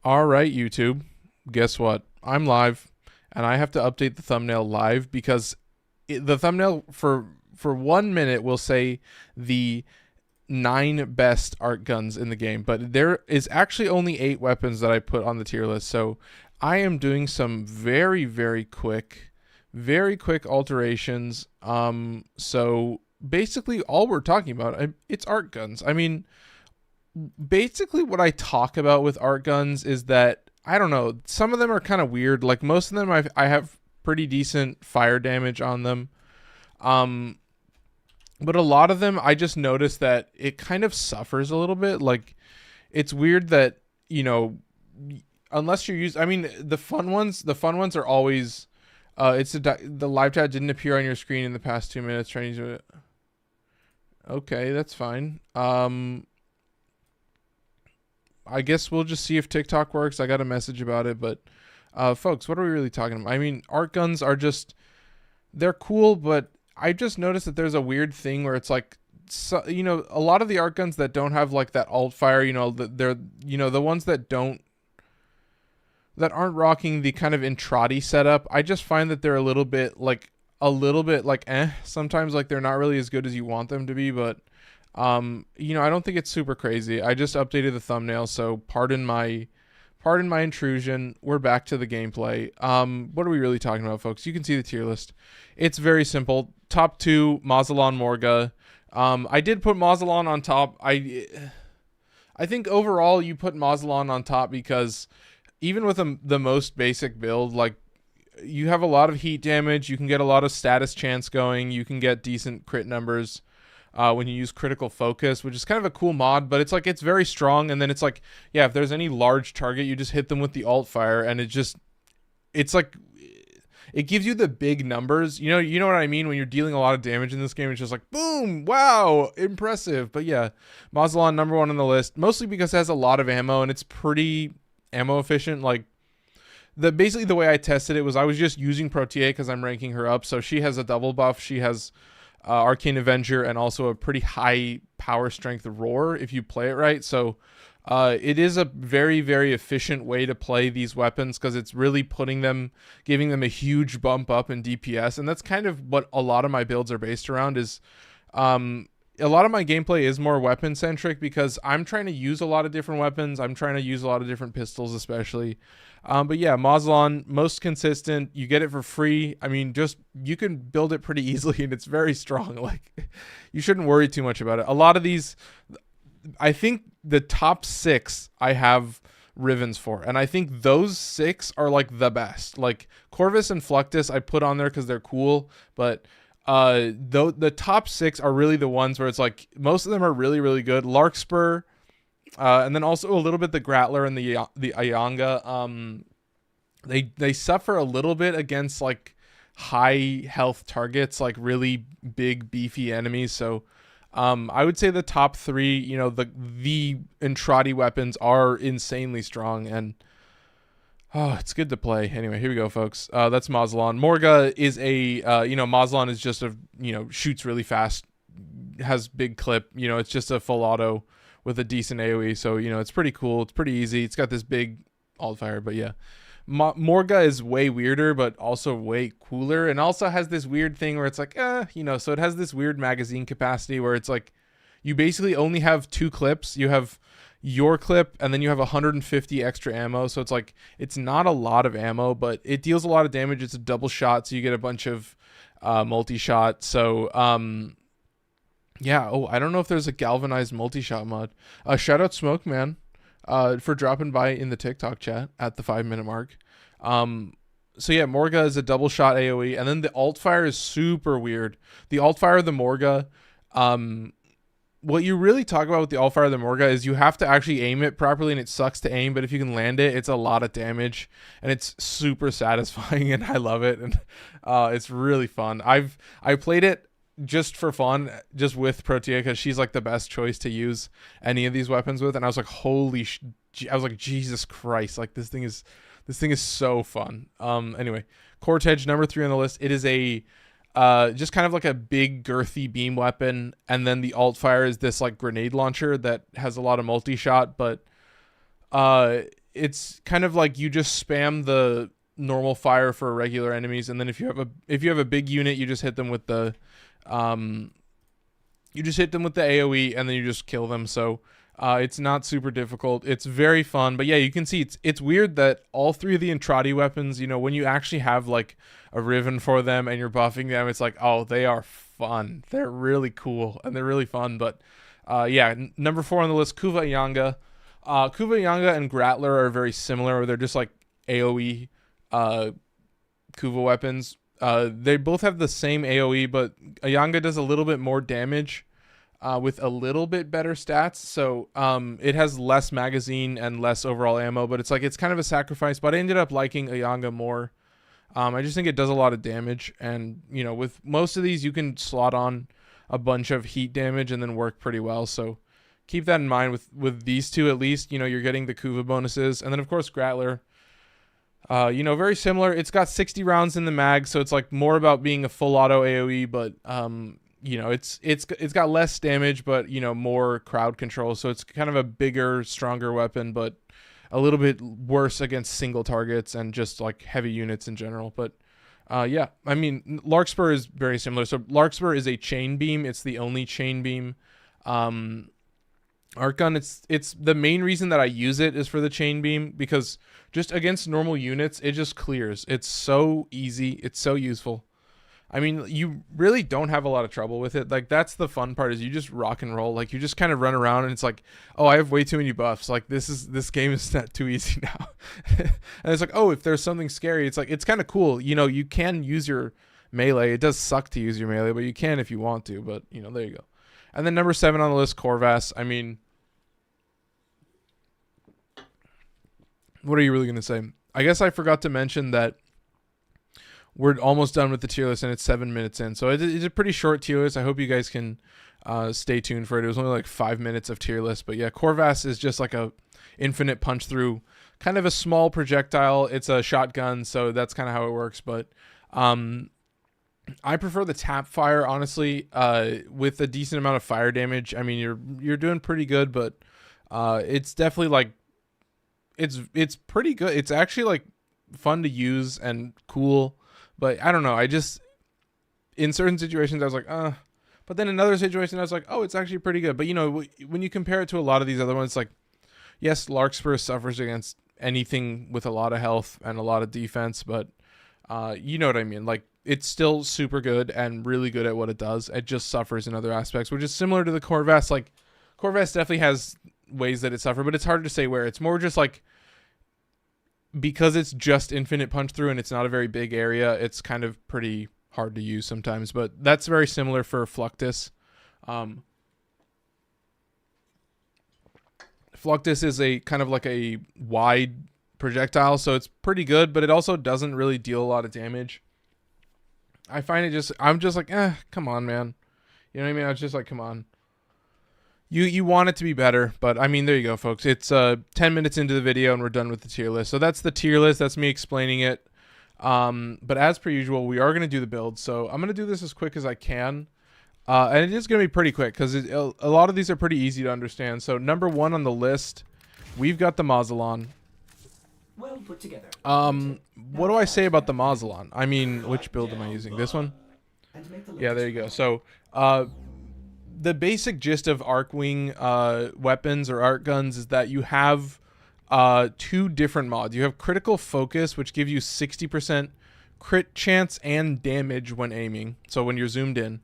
All right, YouTube. Guess what? I'm live, and I have to update the thumbnail live because the thumbnail for 1 minute will say the 9 best art guns in the game, but there is actually only 8 weapons that I put on the tier list. So I am doing some very quick alterations. So basically, all we're talking about it's art guns. I mean, basically what I talk about with art guns is that I don't know, some of them are kind of weird. Like most of them I have pretty decent fire damage on them. Um but a lot of them I just noticed that it kind of suffers a little bit. Like it's weird that, unless you're using, I mean, the fun ones are always the live chat didn't appear on your screen in the past 2 minutes trying to do it. Okay, that's fine. I guess we'll just see if TikTok works. I got a message about it, but folks, what are we really talking about? I mean, art guns are just, they're cool, but I just noticed that there's a weird thing where it's like, so, a lot of the art guns that don't have like that alt fire, they're, the ones that aren't rocking the kind of intrati setup. I just find that they're a little bit like sometimes, like they're not really as good as you want them to be, but I don't think it's super crazy. I just updated the thumbnail, so pardon my intrusion. We're back to the gameplay. What are we really talking about, folks? You can see the tier list. It's very simple. Top 2, Mausolon Morgha. I did put Mausolon on top. I think overall you put Mausolon on top because even with the most basic build, like you have a lot of heat damage, you can get a lot of status chance going, you can get decent crit numbers when you use critical focus, which is kind of a cool mod, but it's like it's very strong. And then it's like, yeah, if there's any large target, you just hit them with the alt fire, and it's like it gives you the big numbers. You know what I mean? When you're dealing a lot of damage in this game, it's just like boom, wow, impressive. But yeah, Mausolon number 1 on the list, mostly because it has a lot of ammo and it's pretty ammo efficient. Like basically the way I tested it was I was just using Protea because I'm ranking her up. So she has a double buff. She has Arcane Avenger and also a pretty high power strength roar if you play it right. So it is a very, very efficient way to play these weapons because it's really giving them a huge bump up in DPS. And that's kind of what a lot of my builds are based around. Is a lot of my gameplay is more weapon centric because I'm trying to use a lot of different weapons. I'm trying to use a lot of different pistols, especially. But yeah, Mausolon, most consistent. You get it for free. I mean, you can build it pretty easily, and it's very strong. Like, you shouldn't worry too much about it. A lot of these, I think the top 6 I have rivens for, and I think those 6 are like the best. Like Corvas and Fluctus I put on there because they're cool, but the top 6 are really the ones where it's like most of them are really, really good. Larkspur, and then also a little bit the Grattler and the Ayanga. They suffer a little bit against like high health targets, like really big beefy enemies. So I would say the top 3, the Intrati weapons are insanely strong, and it's good to play. Anyway, here we go, folks. That's Mausolon. Morgha is Mausolon is just shoots really fast, has big clip. It's just a full auto with a decent AoE. So, it's pretty cool. It's pretty easy. It's got this big alt fire, but yeah. Morgha is way weirder, but also way cooler, and also has this weird thing where it's like, so it has this weird magazine capacity where it's like you basically only have 2 clips. You have your clip, and then you have 150 extra ammo. So it's like it's not a lot of ammo, but it deals a lot of damage. It's a double shot, so you get a bunch of multi-shot. So yeah. Oh, I don't know if there's a galvanized multi-shot mod. Shout out Smoke Man for dropping by in the TikTok chat at the 5-minute mark. So yeah, Morgha is a double shot AoE, and then the alt fire is super weird. The alt fire of the Morgha, what you really talk about with the alt fire of the Morgha is you have to actually aim it properly, and it sucks to aim, but if you can land it, it's a lot of damage, and it's super satisfying, and I love it, and it's really fun. I played it just for fun, just with Protea, because she's like the best choice to use any of these weapons with, and I was like, I was like, Jesus Christ, like this thing is so fun. Anyway, Cortege number 3 on the list. It is a just kind of like a big girthy beam weapon, and then the alt fire is this like grenade launcher that has a lot of multi-shot, but it's kind of like you just spam the normal fire for regular enemies, and then if you have a big unit, you just hit them with the AoE, and then you just kill them. So it's not super difficult. It's very fun. But yeah, you can see it's weird that all three of the Entrati weapons, you know, when you actually have like a riven for them and you're buffing them, it's like, oh, they are fun. They're really cool and they're really fun. But yeah, number 4 on the list, Kuva Ayanga. Kuva Ayanga and Grattler are very similar. They're just like AoE Kuva weapons. They both have the same AoE, but Ayanga does a little bit more damage with a little bit better stats. So it has less magazine and less overall ammo, but it's kind of a sacrifice. But I ended up liking Ayanga more. I just think it does a lot of damage, and you know, with most of these you can slot on a bunch of heat damage and then work pretty well. So keep that in mind with these two at least. You know, you're getting the Kuva bonuses, and then of course Grattler. You know, very similar. It's got 60 rounds in the mag, so it's like more about being a full auto AoE, but you know, it's got less damage, but you know, more crowd control. So it's kind of a bigger, stronger weapon, but a little bit worse against single targets and just like heavy units in general. But yeah, I mean, Larkspur is very similar. So Larkspur is a chain beam. It's the only chain beam. Archgun, it's the main reason that I use it is for the chain beam, because just against normal units, it just clears. It's so easy. It's so useful. I mean, you really don't have a lot of trouble with it. Like, that's the fun part, is you just rock and roll. Like, you just kind of run around and it's like, oh, I have way too many buffs. Like, this game is not too easy now. And it's like, oh, if there's something scary, it's like, it's kind of cool. You know, you can use your melee. It does suck to use your melee, but you can if you want to. But, you know, there you go. And then number 7 on the list, Corvas. I mean, what are you really going to say? I guess I forgot to mention that we're almost done with the tier list and it's 7 minutes in. So it's a pretty short tier list. I hope you guys can stay tuned for it. It was only like 5 minutes of tier list. But yeah, Corvas is just like a infinite punch through, kind of a small projectile. It's a shotgun, so that's kind of how it works. But I prefer the tap fire, honestly, with a decent amount of fire damage. I mean, you're doing pretty good, but it's definitely like, it's pretty good. It's actually like fun to use and cool. But I don't know. I just, in certain situations, I was like, But then in other situations, I was like, oh, it's actually pretty good. But, you know, when you compare it to a lot of these other ones, like, yes, Larkspur suffers against anything with a lot of health and a lot of defense. But you know what I mean? Like, it's still super good and really good at what it does. It just suffers in other aspects, which is similar to the Corvas. Like, Corvas definitely has ways that it suffers, but it's hard to say where. It's more just like, because it's just infinite punch through and it's not a very big area, it's kind of pretty hard to use sometimes. But that's very similar for Fluctus. Fluctus is a kind of like a wide projectile, so it's pretty good, but it also doesn't really deal a lot of damage. I find it I'm just like, come on, man. You know what I mean? I was just like, come on. You want it to be better, but I mean, there you go, folks. It's 10 minutes into the video and we're done with the tier list. So that's the tier list. That's me explaining it. But as per usual, we are going to do the build. So I'm going to do this as quick as I can. And it is going to be pretty quick because a lot of these are pretty easy to understand. So number 1 on the list, we've got the Mausolon. Well put together. What do I say about the Mausolon? I mean, which build am I using? This one? Yeah, there you go. So, the basic gist of Archwing weapons or Archguns is that you have 2 different mods. You have Critical Focus, which gives you 60% crit chance and damage when aiming, so when you're zoomed in.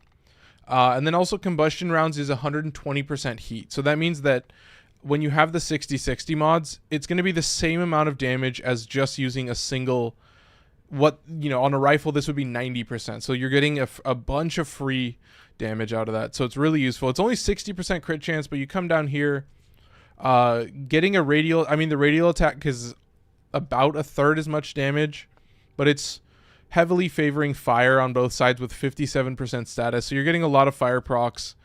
And then also Combustion Rounds is 120% heat. So that means that when you have the 60-60 mods, it's going to be the same amount of damage as just using a single, on a rifle, this would be 90%. So you're getting a bunch of free damage out of that. So it's really useful. It's only 60% crit chance, but you come down here, getting a radial, the radial attack is about 1/3 as much damage, but it's heavily favoring fire on both sides with 57% status. So you're getting a lot of fire procs.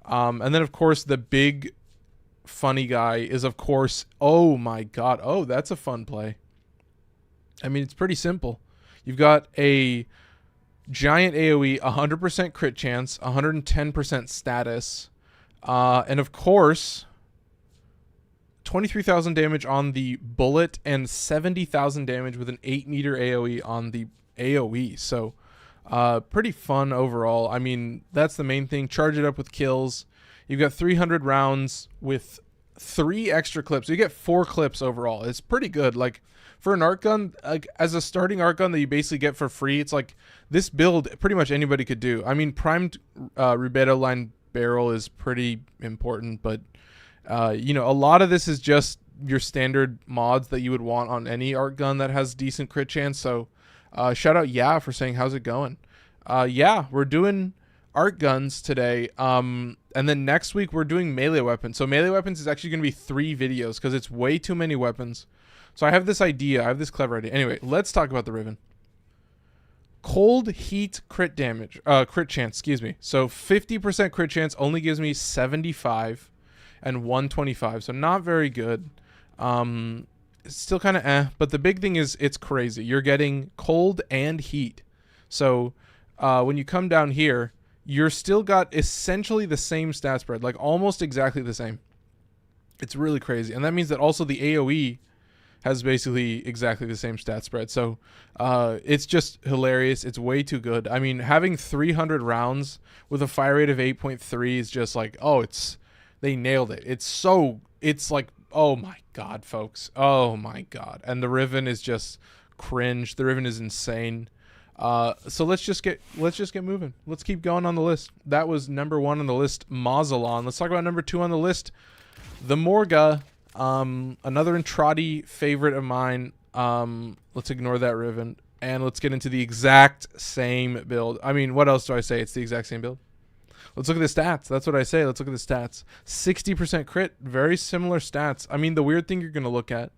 And then of course the big funny guy is, of course, oh my god, oh, that's a fun play. I mean, it's pretty simple. You've got a giant AoE, 100% crit chance, 110% status, and of course, 23,000 damage on the bullet and 70,000 damage with an 8-meter AoE on the AoE. So pretty fun overall. I mean, that's the main thing. Charge it up with kills. You've got 300 rounds with 3 extra clips. You get 4 clips overall. It's pretty good. Like, for an art gun, like, as a starting art gun that you basically get for free, it's like this build pretty much anybody could do. I mean, primed Rubedo line barrel is pretty important, but you know, a lot of this is just your standard mods that you would want on any art gun that has decent crit chance. So shout out for saying, how's it going? We're doing art guns today, and then next week we're doing melee weapons. So melee weapons is actually going to be 3 videos because it's way too many weapons. So I have this idea. I have this clever idea. Anyway, let's talk about the Riven. Cold heat crit damage, crit chance, excuse me. So 50% crit chance only gives me 75 and 125. So not very good. It's still kind of but the big thing is it's crazy. You're getting cold and heat. So when you come down here, you're still got essentially the same stat spread, like almost exactly the same. It's really crazy. And that means that also the AoE has basically exactly the same stat spread. So it's just hilarious. It's way too good. I mean, having 300 rounds with a fire rate of 8.3 is just like, they nailed it. It's like, oh my God, folks. Oh my God. And the Riven is just cringe. The Riven is insane. So let's just get moving. Let's keep going on the list. That was number 1 on the list, Mausolon. Let's talk about number 2 on the list, the Morgha. Another Intrati favorite of mine. Let's ignore that Riven and let's get into the exact same build. I mean, what else do I say? It's the exact same build. Let's look at the stats. That's what I say. Let's look at the stats. 60% crit, very similar stats. I mean, the weird thing you're going to look at,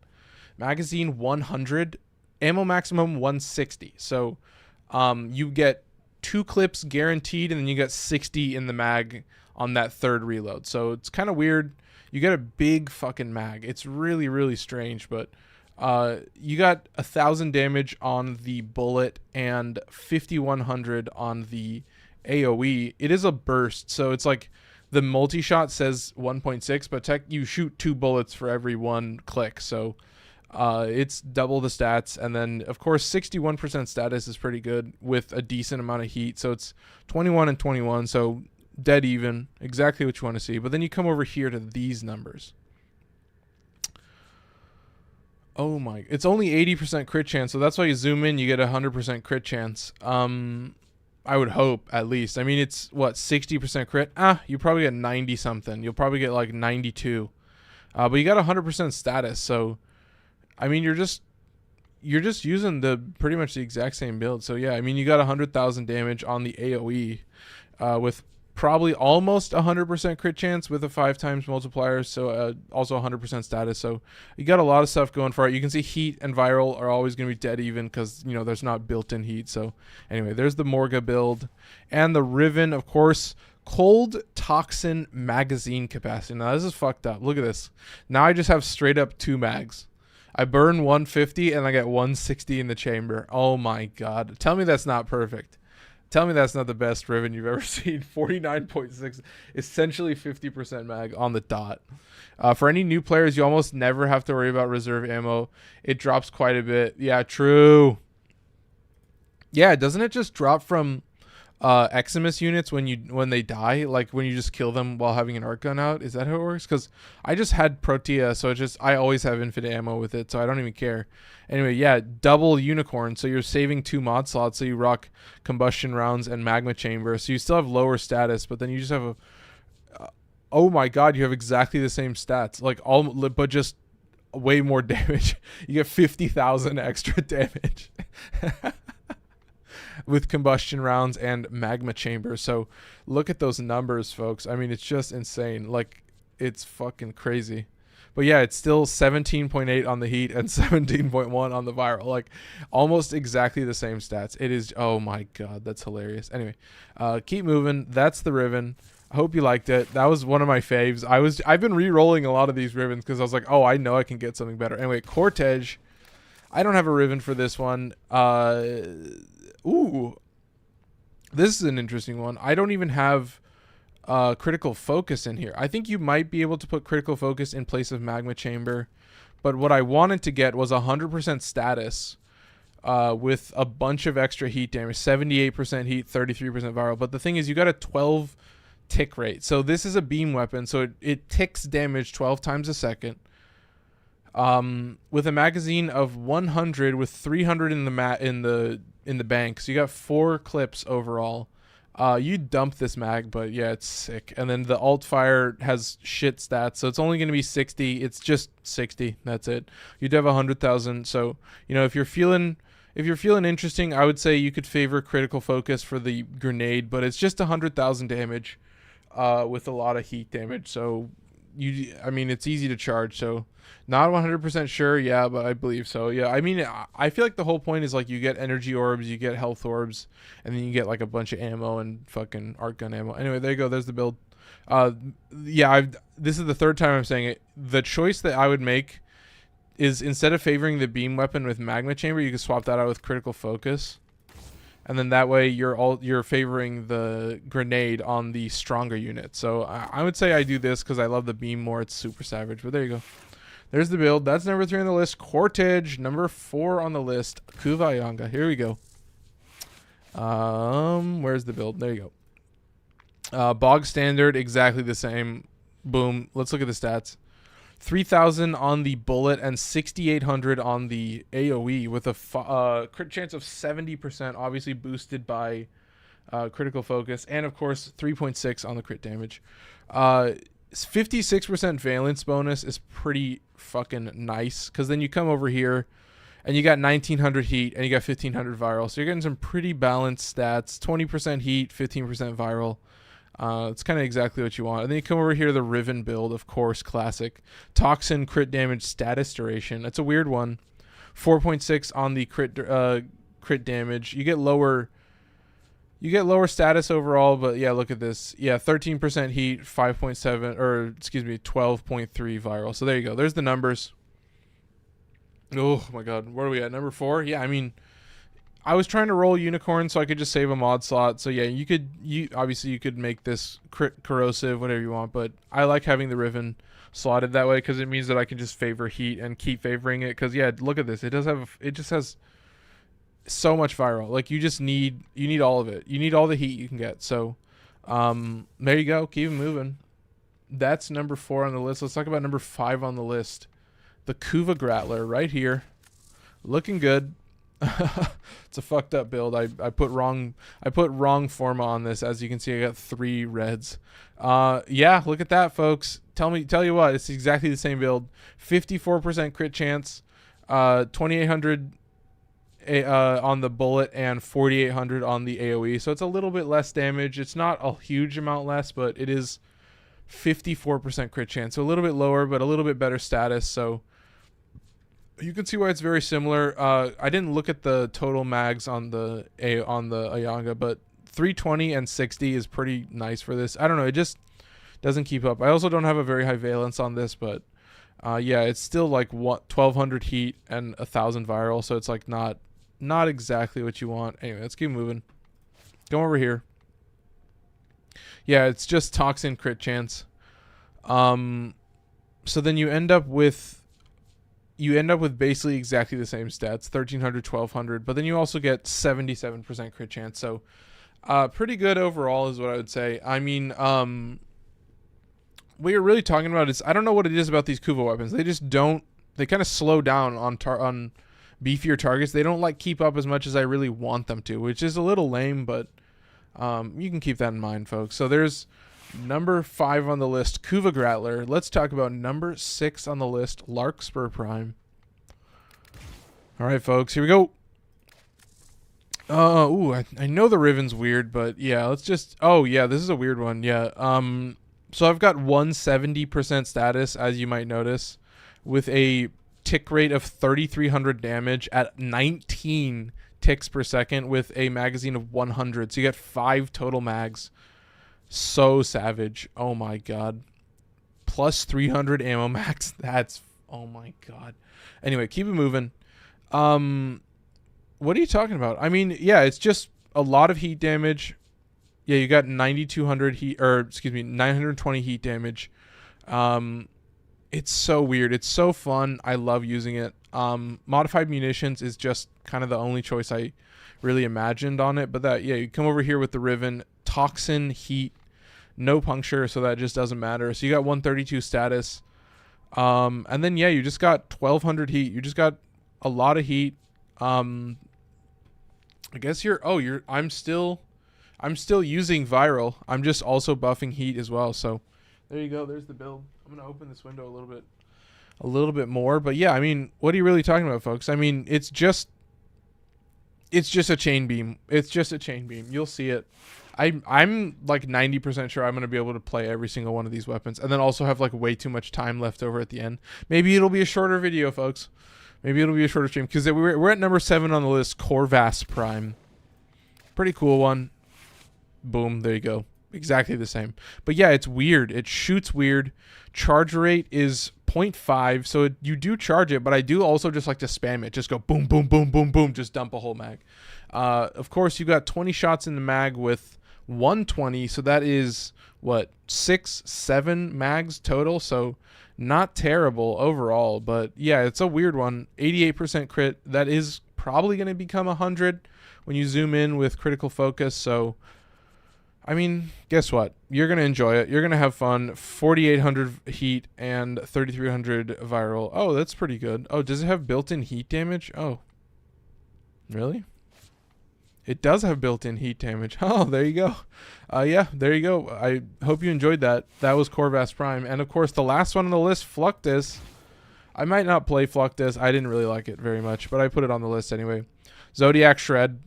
magazine 100, ammo maximum 160. So, you get 2 clips guaranteed and then you get 60 in the mag on that 3rd reload. So it's kind of weird. You get a big fucking mag. It's really, really strange, but you got 1,000 damage on the bullet and 5,100 on the AoE. It is a burst, so it's like the multi-shot says 1.6, but you shoot 2 bullets for every 1 click, so it's double the stats. And then, of course, 61% status is pretty good with a decent amount of heat, so it's 21 and 21, so dead even, exactly what you want to see. But then you come over here to these numbers. Oh my, it's only 80% crit chance, so that's why you zoom in, you get 100% crit chance. I would hope, at least. I mean, it's what, 60% crit? You probably get 90 something. You'll probably get like 92. But you got 100% status, so I mean, you're just using pretty much the exact same build. So yeah, I mean, you got 100,000 damage on the AoE with probably almost 100% crit chance with a 5 times multiplier, so also 100% status. So you got a lot of stuff going for it. You can see heat and viral are always going to be dead even because, you know, there's not built-in heat. So anyway, there's the Morgha build. And the Riven, of course, cold toxin magazine capacity. Now this is fucked up. Look at this. Now I just have straight up 2 mags. I burn 150 and I get 160 in the chamber. Oh my God. Tell me that's not perfect. Tell me that's not the best Riven you've ever seen. 49.6, essentially 50% mag on the dot. For any new players, you almost never have to worry about reserve ammo. It drops quite a bit. Yeah, true. Yeah, doesn't it just drop from Eximus units when they die, like when you just kill them while having an art gun out? Is that how it works? Because I just had Protea, so I always have infinite ammo with it, so I don't even care. Anyway, yeah, double unicorn, so you're saving 2 mod slots, so you rock combustion rounds and magma chamber, so you still have lower status, but then you just have oh my God, you have exactly the same stats, like but just way more damage. You get 50,000 extra damage. With combustion rounds and magma chamber. So look at those numbers, folks. I mean, it's just insane. Like, it's fucking crazy. But yeah, it's still 17.8 on the heat and 17.1 on the viral. Like, almost exactly the same stats. It is, oh my God, that's hilarious. Anyway, keep moving. That's the Riven. I hope you liked it. That was one of my faves. I've been re-rolling a lot of these Rivens because I was like, oh, I know I can get something better. Anyway, Cortege. I don't have a Riven for this one. Ooh, this is an interesting one. I don't even have critical focus in here. I think you might be able to put critical focus in place of magma chamber, but what I wanted to get was 100% status with a bunch of extra heat damage, 78% heat, 33% viral. But the thing is, you got a 12 tick rate. So this is a beam weapon, so it ticks damage 12 times a second. With a magazine of 100 with 300 in the bank. So you got 4 clips overall. You dump this mag, but yeah, it's sick. And then the alt fire has shit stats, so it's only going to be 60. It's just 60. That's it. You'd have 100,000. So, you know, if you're feeling interesting, I would say you could favor critical focus for the grenade, but it's just 100,000 damage, with a lot of heat damage. So I mean, it's easy to charge. So not 100% sure. Yeah, but I believe so. Yeah. I mean, I feel like the whole point is like you get energy orbs, you get health orbs, and then you get like a bunch of ammo and fucking Archgun ammo. Anyway, there you go. There's the build. Yeah, this is the third time I'm saying it. The choice that I would make is instead of favoring the beam weapon with magma chamber, you can swap that out with critical focus. And then that way you're favoring the grenade on the stronger unit. So I would say I do this because I love the beam more. It's super savage. But there you go. There's the build. That's number 3 on the list. Cortege, number 4 on the list. Kuva Ayanga. Here we go. Where's the build? There you go. Bog standard, exactly the same. Boom. Let's look at the stats. 3,000 on the bullet and 6,800 on the AoE with a crit chance of 70%, obviously boosted by critical focus, and of course 3.6 on the crit damage. 56% valence bonus is pretty fucking nice, because then you come over here and you got 1,900 heat and you got 1,500 viral, so you're getting some pretty balanced stats. 20% heat, 15% viral. It's kind of exactly what you want. And then you come over here to the Riven build, of course, classic. Toxin, crit damage, status duration. That's a weird one. 4.6 on the crit damage. You get lower status overall, but yeah, look at this. Yeah, 13% heat, 5.7, or excuse me, 12.3 viral. So there you go. There's the numbers. Oh my god, where are we at? Number 4? Yeah, I mean, I was trying to roll unicorn so I could just save a mod slot. So yeah, obviously you could make this crit corrosive, whatever you want, but I like having the Riven slotted that way because it means that I can just favor heat and keep favoring it. Because yeah, look at this. It just has so much viral. Like you need all of it. You need all the heat you can get. So there you go. Keep it moving. That's number 4 on the list. Let's talk about number 5 on the list. The Kuva Grattler right here. Looking good. It's a fucked up build. I put wrong forma on this. As you can see, I got 3 reds. Yeah, look at that, folks. Tell you what, it's exactly the same build. 54% crit chance, 2,800 on the bullet and 4,800 on the AoE. So it's a little bit less damage. It's not a huge amount less, but it is 54% crit chance. So a little bit lower, but a little bit better status. So you can see why it's very similar. I didn't look at the total mags on the Ayanga, but 320 and 60 is pretty nice for this. I don't know, it just doesn't keep up. I also don't have a very high valence on this, but yeah, it's still like 1,200 heat and 1,000 viral, so it's like not exactly what you want. Anyway, let's keep moving. Come over here. Yeah, it's just toxin crit chance. So then you end up with basically exactly the same stats, 1,300, 1,200, but then you also get 77% crit chance. So pretty good overall is what I would say. I mean, what you're really talking about is, I don't know what it is about these Kuva weapons. They kind of slow down on beefier targets. They don't like keep up as much as I really want them to, which is a little lame, but you can keep that in mind, folks. So there's number 5 on the list, Kuva Grattler. Let's talk about number 6 on the list, Larkspur Prime. All right, folks, here we go. I know the Riven's weird, but yeah, let's just. Oh yeah, this is a weird one. Yeah. So I've got 170% status, as you might notice, with a tick rate of 3,300 damage at 19 ticks per second with a magazine of 100. So you get 5 total mags. So savage. Oh my god. Plus 300 ammo max. That's, oh my god. Anyway, keep it moving. What are you talking about? I mean, yeah, it's just a lot of heat damage. Yeah, you got 9200 heat, or excuse me, 920 heat damage. It's so weird. It's so fun. I love using it. Modified munitions is just kind of the only choice I really imagined on it. But that, yeah, you come over here with the Riven, toxin, heat, no puncture, so that just doesn't matter. So you got 132 status. And then, yeah, you just got 1200 heat. You just got a lot of heat. I guess I'm still using viral. I'm just also buffing heat as well. So there you go. There's the build. I'm going to open this window a little bit more. But yeah, I mean, what are you really talking about, folks? I mean, it's just a chain beam. It's just a chain beam. You'll see it. I'm like 90% sure I'm going to be able to play every single one of these weapons, and then also have like way too much time left over at the end. Maybe it'll be a shorter video, folks. Maybe it'll be a shorter stream, because we're at number 7 on the list, Corvas Prime. Pretty cool one. Boom, there you go. Exactly the same. But yeah, it's weird. It shoots weird. Charge rate is 0.5, so you do charge it, but I do also just like to spam it. Just go boom, boom, boom, boom, boom, just dump a whole mag. Of course, you got 20 shots in the mag with 120, so that is, what, 6-7 mags total, so not terrible overall. But yeah, it's a weird one. 88% crit. That is probably going to become 100 when you zoom in with critical focus, so I mean, guess what? You're going to enjoy it. You're going to have fun. 4,800 heat and 3,300 viral. Oh, that's pretty good. Oh, does it have built-in heat damage? Oh, really? It does have built-in heat damage. Oh, there you go. Yeah, there you go. I hope you enjoyed that. That was Corvas Prime. And, of course, the last one on the list, Fluctus. I might not play Fluctus. I didn't really like it very much, but I put it on the list anyway. Zodiac Shred.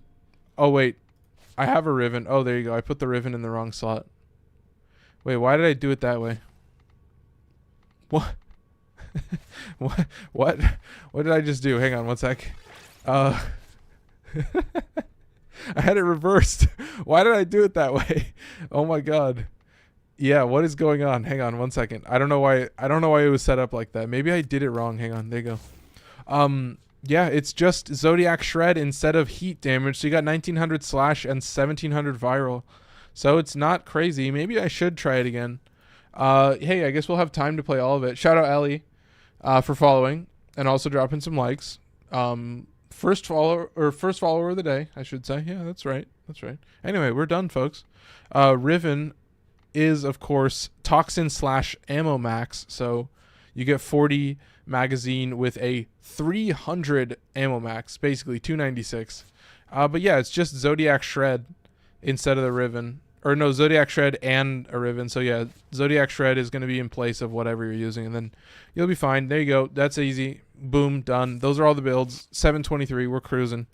Oh, wait. I have a Riven. Oh, there you go. I put the Riven in the wrong slot. Wait, why did I do it that way? What? What did I just do? Hang on one sec. I had it reversed. Why did I do it that way? Oh my god. Yeah, what is going on? Hang on one second. I don't know why it was set up like that. Maybe I did it wrong. Hang on. There you go. Yeah, it's just Zodiac Shred instead of heat damage. So you got 1900 slash and 1700 viral. So it's not crazy. Maybe I should try it again. Hey, I guess we'll have time to play all of it. Shout out Ellie for following and also dropping some likes. First follower of the day, I should say. Yeah, that's right. That's right. Anyway, we're done, folks. Riven is, of course, toxin slash ammo max. So you get 40 magazine with a 300 ammo max, basically 296. But yeah, it's just Zodiac Shred instead of the Riven. Or no, Zodiac Shred and a Riven. So yeah, Zodiac Shred is going to be in place of whatever you're using, and then you'll be fine. There you go. That's easy. Boom, done. Those are all the builds. 723. We're cruising.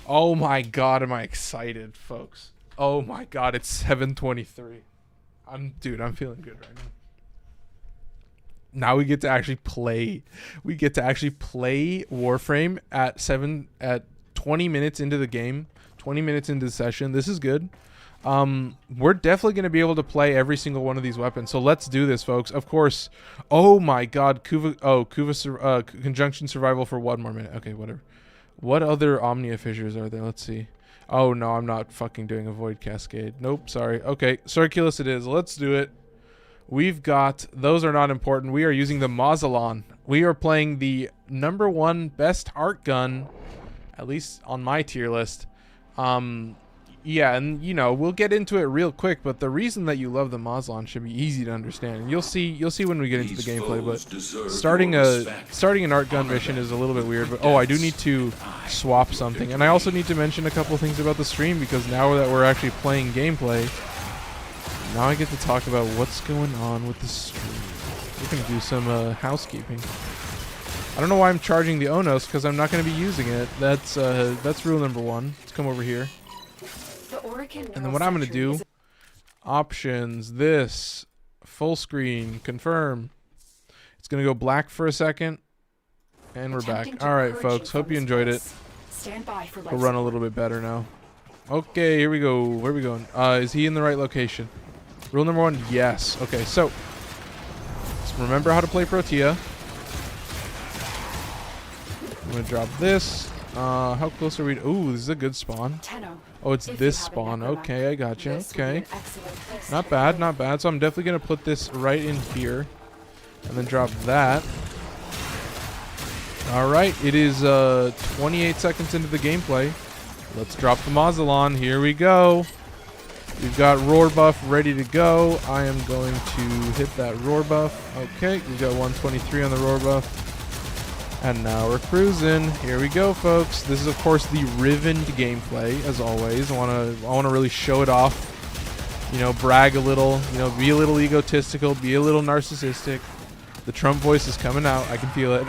Oh my god, am I excited, folks. Oh my god, it's 723. I'm feeling good right now. Now we get to actually play. We get to actually play Warframe at 20 minutes into the game, 20 minutes into the session. This is good. We're definitely going to be able to play every single one of these weapons. So let's do this, folks. Of course. Oh my god, Kuva conjunction survival for 1 more minute. Okay, whatever. What other Omnia fissures are there? Let's see. Oh no, I'm not fucking doing a Void Cascade. Nope, sorry. Okay, Circulus it is. Let's do it. We've got, those are not important. We are using the Mausolon. We are playing the #1 best Archgun, at least on my tier list. Yeah, and you know, we'll get into it real quick, but the reason that you love the Mausolon should be easy to understand. And you'll see when we get into the gameplay, but starting an Archgun mission is a little bit weird. But oh, I do need to swap something. And I also need to mention a couple things about the stream, because now that we're actually playing gameplay, now I get to talk about what's going on with the stream. We're going to do some housekeeping. I don't know why I'm charging the Onos, because I'm not going to be using it. That's rule number 1. Let's come over here. And then what I'm going to do, options, this, full screen, confirm. It's going to go black for a second, and we're back. All right, folks, hope you enjoyed it. We'll run a little bit better now. Okay, here we go. Where are we going? Is he in the right location? Rule number 1, yes. Okay, so remember how to play Protea. I'm going to drop this. How close are we? Ooh, this is a good spawn. Oh, it's this spawn. Okay, I gotcha. Okay. Not bad, not bad. So I'm definitely going to put this right in here. And then drop that. Alright, it is 28 seconds into the gameplay. Let's drop the Mausolon. Here we go. We've got roar buff ready to go. I am going to hit that roar buff. Okay, we've got 123 on the roar buff. And now we're cruising. Here we go, folks. This is, of course, the rivened gameplay, as always. I wanna really show it off. You know, brag a little. You know, be a little egotistical. Be a little narcissistic. The Trump voice is coming out. I can feel it.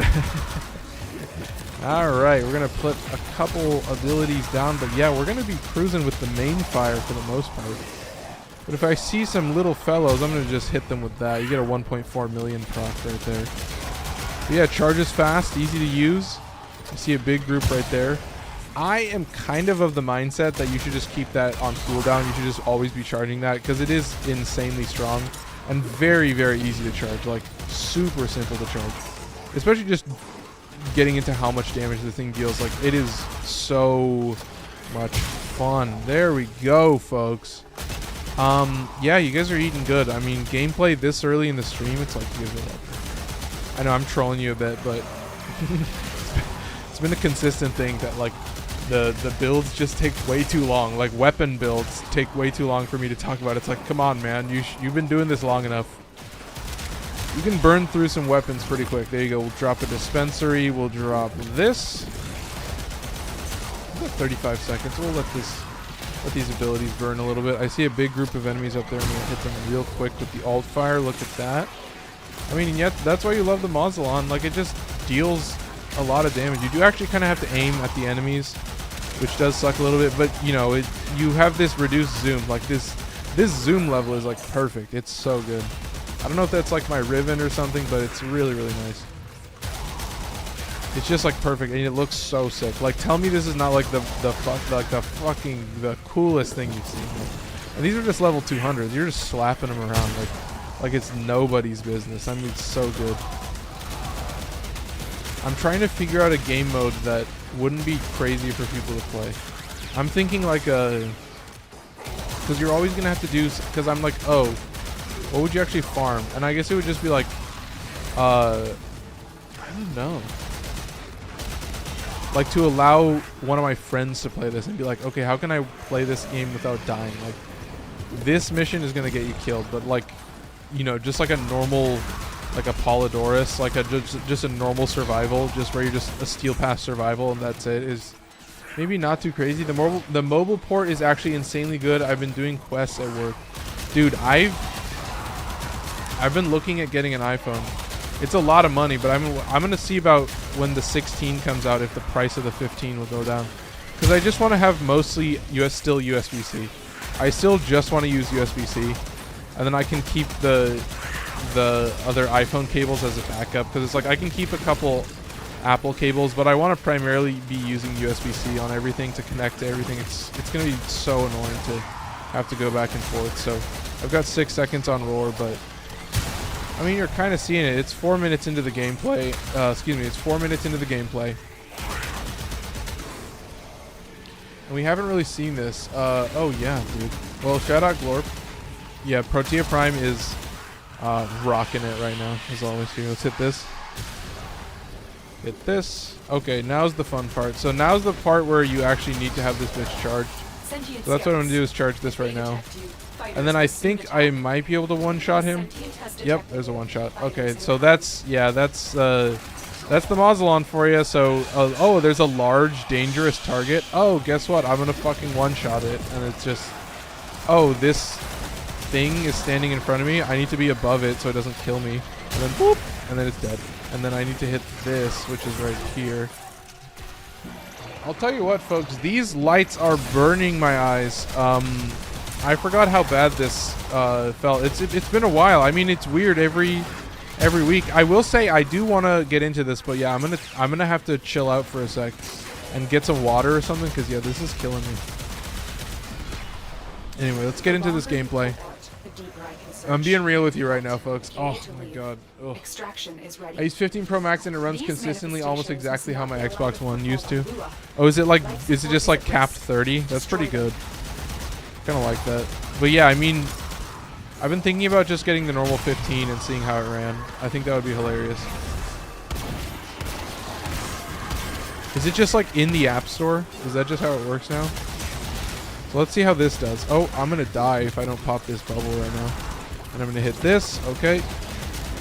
All right, we're gonna put a couple abilities down, but yeah, we're gonna be cruising with the main fire for the most part. But if I see some little fellows, I'm gonna just hit them with that. You get a 1.4 million proc right there. But yeah, charges fast, easy to use. You see a big group right there. I am kind of the mindset that you should just keep that on cooldown. You should just always be charging that because it is insanely strong and very, very easy to charge. Like, super simple to charge. Especially just getting into how much damage the thing deals. Like, it is so much fun. There we go, folks. Yeah, you guys are eating good. I mean, gameplay this early in the stream, it's like, give it up. I know I'm trolling you a bit, but it's been a consistent thing that, like, the builds just take way too long. Like, weapon builds take way too long for me to talk about. It's like, come on, man. You've been doing this long enough. You can burn through some weapons pretty quick. There you go. We'll drop a dispensary. We'll drop this. We've got 35 seconds. We'll let these abilities burn a little bit. I see a big group of enemies up there. I'm going to hit them real quick with the alt fire. Look at that. I mean, yet that's why you love the Mausolon. Like, it just deals a lot of damage. You do actually kind of have to aim at the enemies, which does suck a little bit. But, you know, you have this reduced zoom. Like, this zoom level is, like, perfect. It's so good. I don't know if that's like my riven or something, but it's really, really nice. It's just like perfect, and it looks so sick. Like, tell me this is not like the coolest thing you've seen. And these are just level 200s. You're just slapping them around like it's nobody's business. I mean, it's so good. I'm trying to figure out a game mode that wouldn't be crazy for people to play. I'm thinking like because you're always gonna have to do. Because I'm like, oh, what would you actually farm? And I guess it would just be like, I don't know. Like, to allow one of my friends to play this and be like, okay, how can I play this game without dying? Like, this mission is gonna get you killed, but like, you know, just like a normal, like a Polydorus, like just a normal survival, just where you're just a steel pass survival and that's it, is maybe not too crazy. The mobile port is actually insanely good. I've been doing quests at work, dude. I've been looking at getting an iPhone. It's a lot of money, but I'm gonna see about when the 16 comes out if the price of the 15 will go down, because I just want to have mostly still USB-C. I still just want to use USB-C, and then I can keep the other iPhone cables as a backup, because it's like I can keep a couple Apple cables, but I want to primarily be using USB-C on everything to connect to everything. It's gonna be so annoying to have to go back and forth. So I've got 6 seconds on roar, but I mean, you're kind of seeing it. It's 4 minutes into the gameplay. It's 4 minutes into the gameplay. And we haven't really seen this. Oh, yeah, dude. Well, shout out Glorp. Yeah, Protea Prime is rocking it right now, as always. Here, let's hit this. Hit this. Okay, now's the fun part. So now's the part where you actually need to have this bitch charged. So that's what I'm going to do, is charge this right now. And then I think I might be able to one-shot him. Yep, there's a one-shot. Okay, so that's the Mausolon for you. So, oh, there's a large, dangerous target. Oh, guess what? I'm gonna fucking one-shot it, and it's just, oh, this thing is standing in front of me. I need to be above it so it doesn't kill me. And then boop, and then it's dead. And then I need to hit this, which is right here. I'll tell you what, folks. These lights are burning my eyes. I forgot how bad this felt. It's been a while. I mean, it's weird every week. I will say I do want to get into this, but yeah, I'm gonna have to chill out for a sec and get some water or something, because yeah, this is killing me. Anyway, let's get into this gameplay. I'm being real with you right now, folks. Oh my god. Ugh. Extraction is ready. I use 15 Pro Max and it runs consistently, almost exactly how my Xbox One used to. Oh, is it just like capped 30? That's pretty good. Kind of like that. But yeah, I mean, I've been thinking about just getting the normal 15 and seeing how it ran. I think that would be hilarious. Is it just like in the App Store? Is that just how it works now? So let's see how this does. Oh, I'm going to die if I don't pop this bubble right now. And I'm going to hit this. Okay.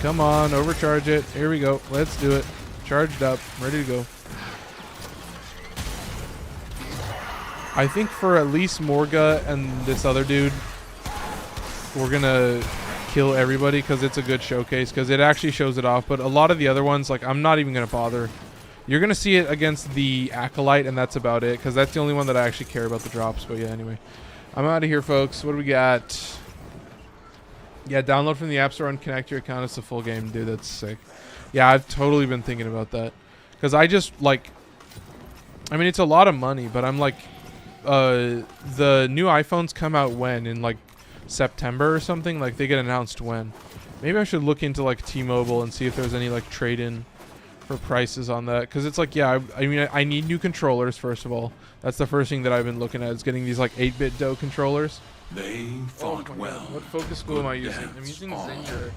Come on, overcharge it. Here we go. Let's do it. Charged up. Ready to go. I think for at least Morgha and this other dude, we're going to kill everybody because it's a good showcase because it actually shows it off. But a lot of the other ones, like, I'm not even going to bother. You're going to see it against the Acolyte, and that's about it, because that's the only one that I actually care about the drops. But yeah, anyway. I'm out of here, folks. What do we got? Yeah, download from the App Store and connect your account. It's a full game. Dude, that's sick. Yeah, I've totally been thinking about that. Because I just, like... I mean, it's a lot of money, but I'm like... the new iPhones come out when? In, like, September or something? Like, they get announced when? Maybe I should look into, like, T-Mobile and see if there's any, like, trade-in... for prices on that, because it's like, yeah, I mean, I need new controllers. First of all, that's the first thing that I've been looking at, is getting these like 8-bit DOE controllers. They fought well. What focus school am I using? I'm using Zenure.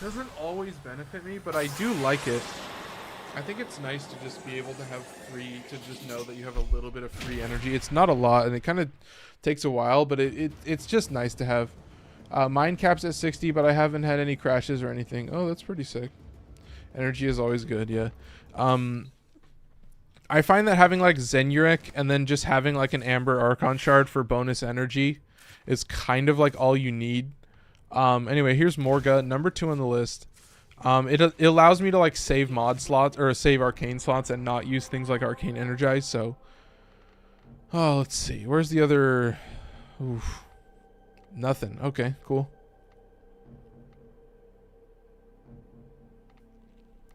Doesn't always benefit me, but I do like it. I think it's nice to just be able to have to just know that you have a little bit of free energy. It's not a lot, and it kind of takes a while, but it's just nice to have. Mine caps at 60, but I haven't had any crashes or anything. Oh, that's pretty sick. Energy is always good, yeah. I find that having like Zenuric and then just having like an Amber Archon shard for bonus energy is kind of like all you need. Anyway, here's Morgha, number 2 on the list. It allows me to like save mod slots or save arcane slots and not use things like Arcane Energize. So, oh, let's see. Where's the other? Oof. Nothing. Okay, cool.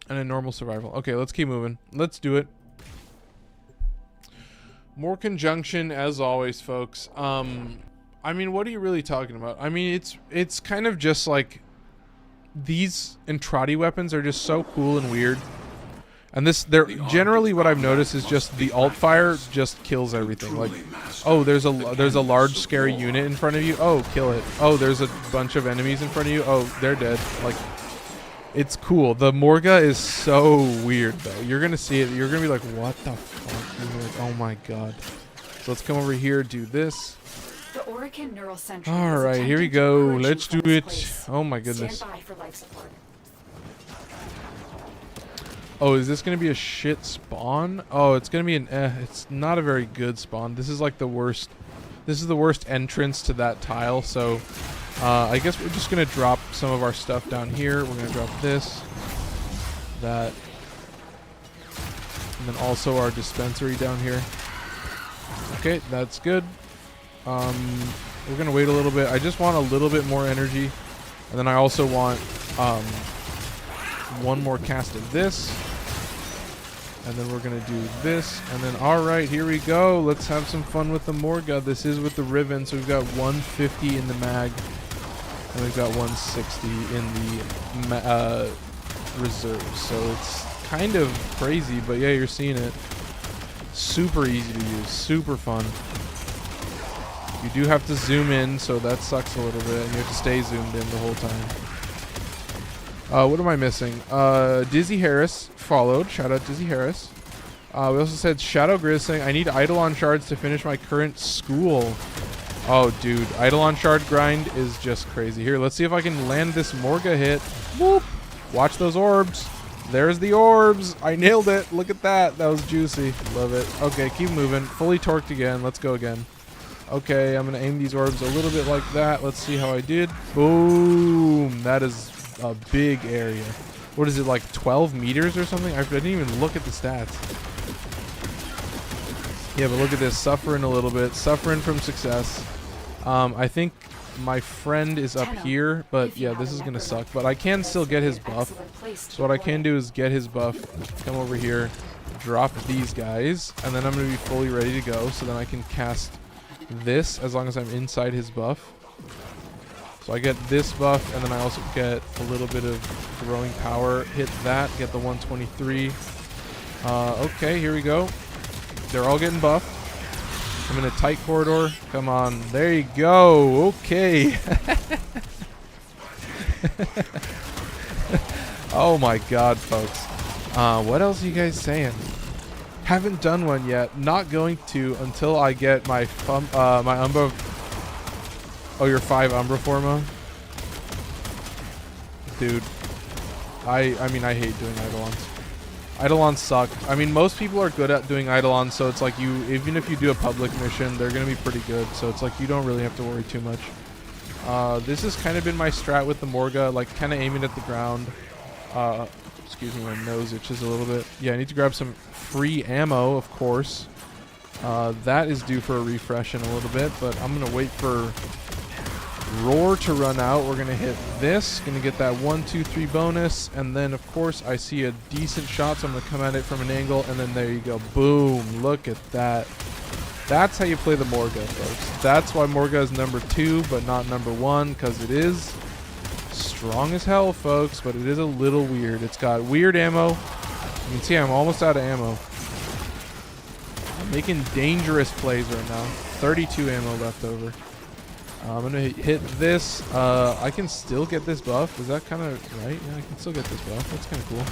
And a normal survival. Okay, let's keep moving. Let's do it. More conjunction as always, folks. I mean, what are you really talking about? I mean, it's kind of just like these Entrati weapons are just so cool and weird. And they're generally what I've noticed is just the alt fire just kills everything. Like, oh, there's a large scary unit in front of you. Oh, kill it. Oh, there's a bunch of enemies in front of you. Oh, they're dead. Like, it's cool. The Morgha is so weird though. You're gonna see it. You're gonna be like, what the fuck? You're like, oh my god. So let's come over here, do this. The Orican Neural Central. All right, here we go. Let's do it. Oh my goodness. Stand by for life support. Oh, is this gonna be a shit spawn? Oh, it's gonna be an it's not a very good spawn. This is like the worst. This is the worst entrance to that tile. So, I guess we're just gonna drop some of our stuff down here. We're gonna drop this, that, and then also our dispensary down here. Okay, that's good. We're gonna wait a little bit. I just want a little bit more energy, and then I also want one more cast of this, and then we're gonna do this, and then all right, here we go. Let's have some fun with the Morgha. This is with the rivens. So we've got 150 in the mag, and we've got 160 in the reserves. So it's kind of crazy, but yeah, you're seeing it. Super easy to use, super fun. You do have to zoom in, so that sucks a little bit, and you have to stay zoomed in the whole time. What am I missing? Dizzy Harris followed. Shout out Dizzy Harris. We also said Shadow Grizz saying, I need Eidolon shards to finish my current school. Oh, dude. Eidolon shard grind is just crazy. Here, let's see if I can land this Morgha hit. Whoop! Watch those orbs. There's the orbs. I nailed it. Look at that. That was juicy. Love it. Okay, keep moving. Fully torqued again. Let's go again. Okay, I'm going to aim these orbs a little bit like that. Let's see how I did. Boom. That is a big area. What is it, like 12 meters or something? I didn't even look at the stats. Yeah, but look at this. Suffering a little bit. Suffering from success. I think my friend is up here, but yeah, this is going to suck. But I can still get his buff. So what I can do is get his buff, come over here, drop these guys, and then I'm going to be fully ready to go. So then I can cast this as long as I'm inside his buff. So I get this buff, and then I also get a little bit of throwing power. Hit that, get the 123. Okay, here we go. They're all getting buffed. I'm in a tight corridor. Come on. There you go. Okay. Oh my god, folks. What else are you guys saying? Haven't done one yet. Not going to until I get my my Umbra. Oh, your 5 Umbra Forma? Dude. I mean, I hate doing Eidolons. Eidolons suck. I mean, most people are good at doing Eidolons, so it's like even if you do a public mission, they're going to be pretty good. So it's like you don't really have to worry too much. This has kind of been my strat with the Morgha, like kind of aiming at the ground. Excuse me, my nose itches a little bit. Yeah, I need to grab some free ammo, of course. That is due for a refresh in a little bit, but I'm going to wait for Roar to run out. We're going to hit this. Going to get that 1, 2, 3 bonus. And then, of course, I see a decent shot, so I'm going to come at it from an angle. And then there you go. Boom. Look at that. That's how you play the Morgha, folks. That's why Morgha is number 2, but not number 1, because it is strong as hell, folks, but it is a little weird. It's got weird ammo. You can see I'm almost out of ammo. I'm making dangerous plays right now. 32 ammo left over. I'm going to hit this. I can still get this buff. Is that kind of right? Yeah, I can still get this buff. That's kind of cool.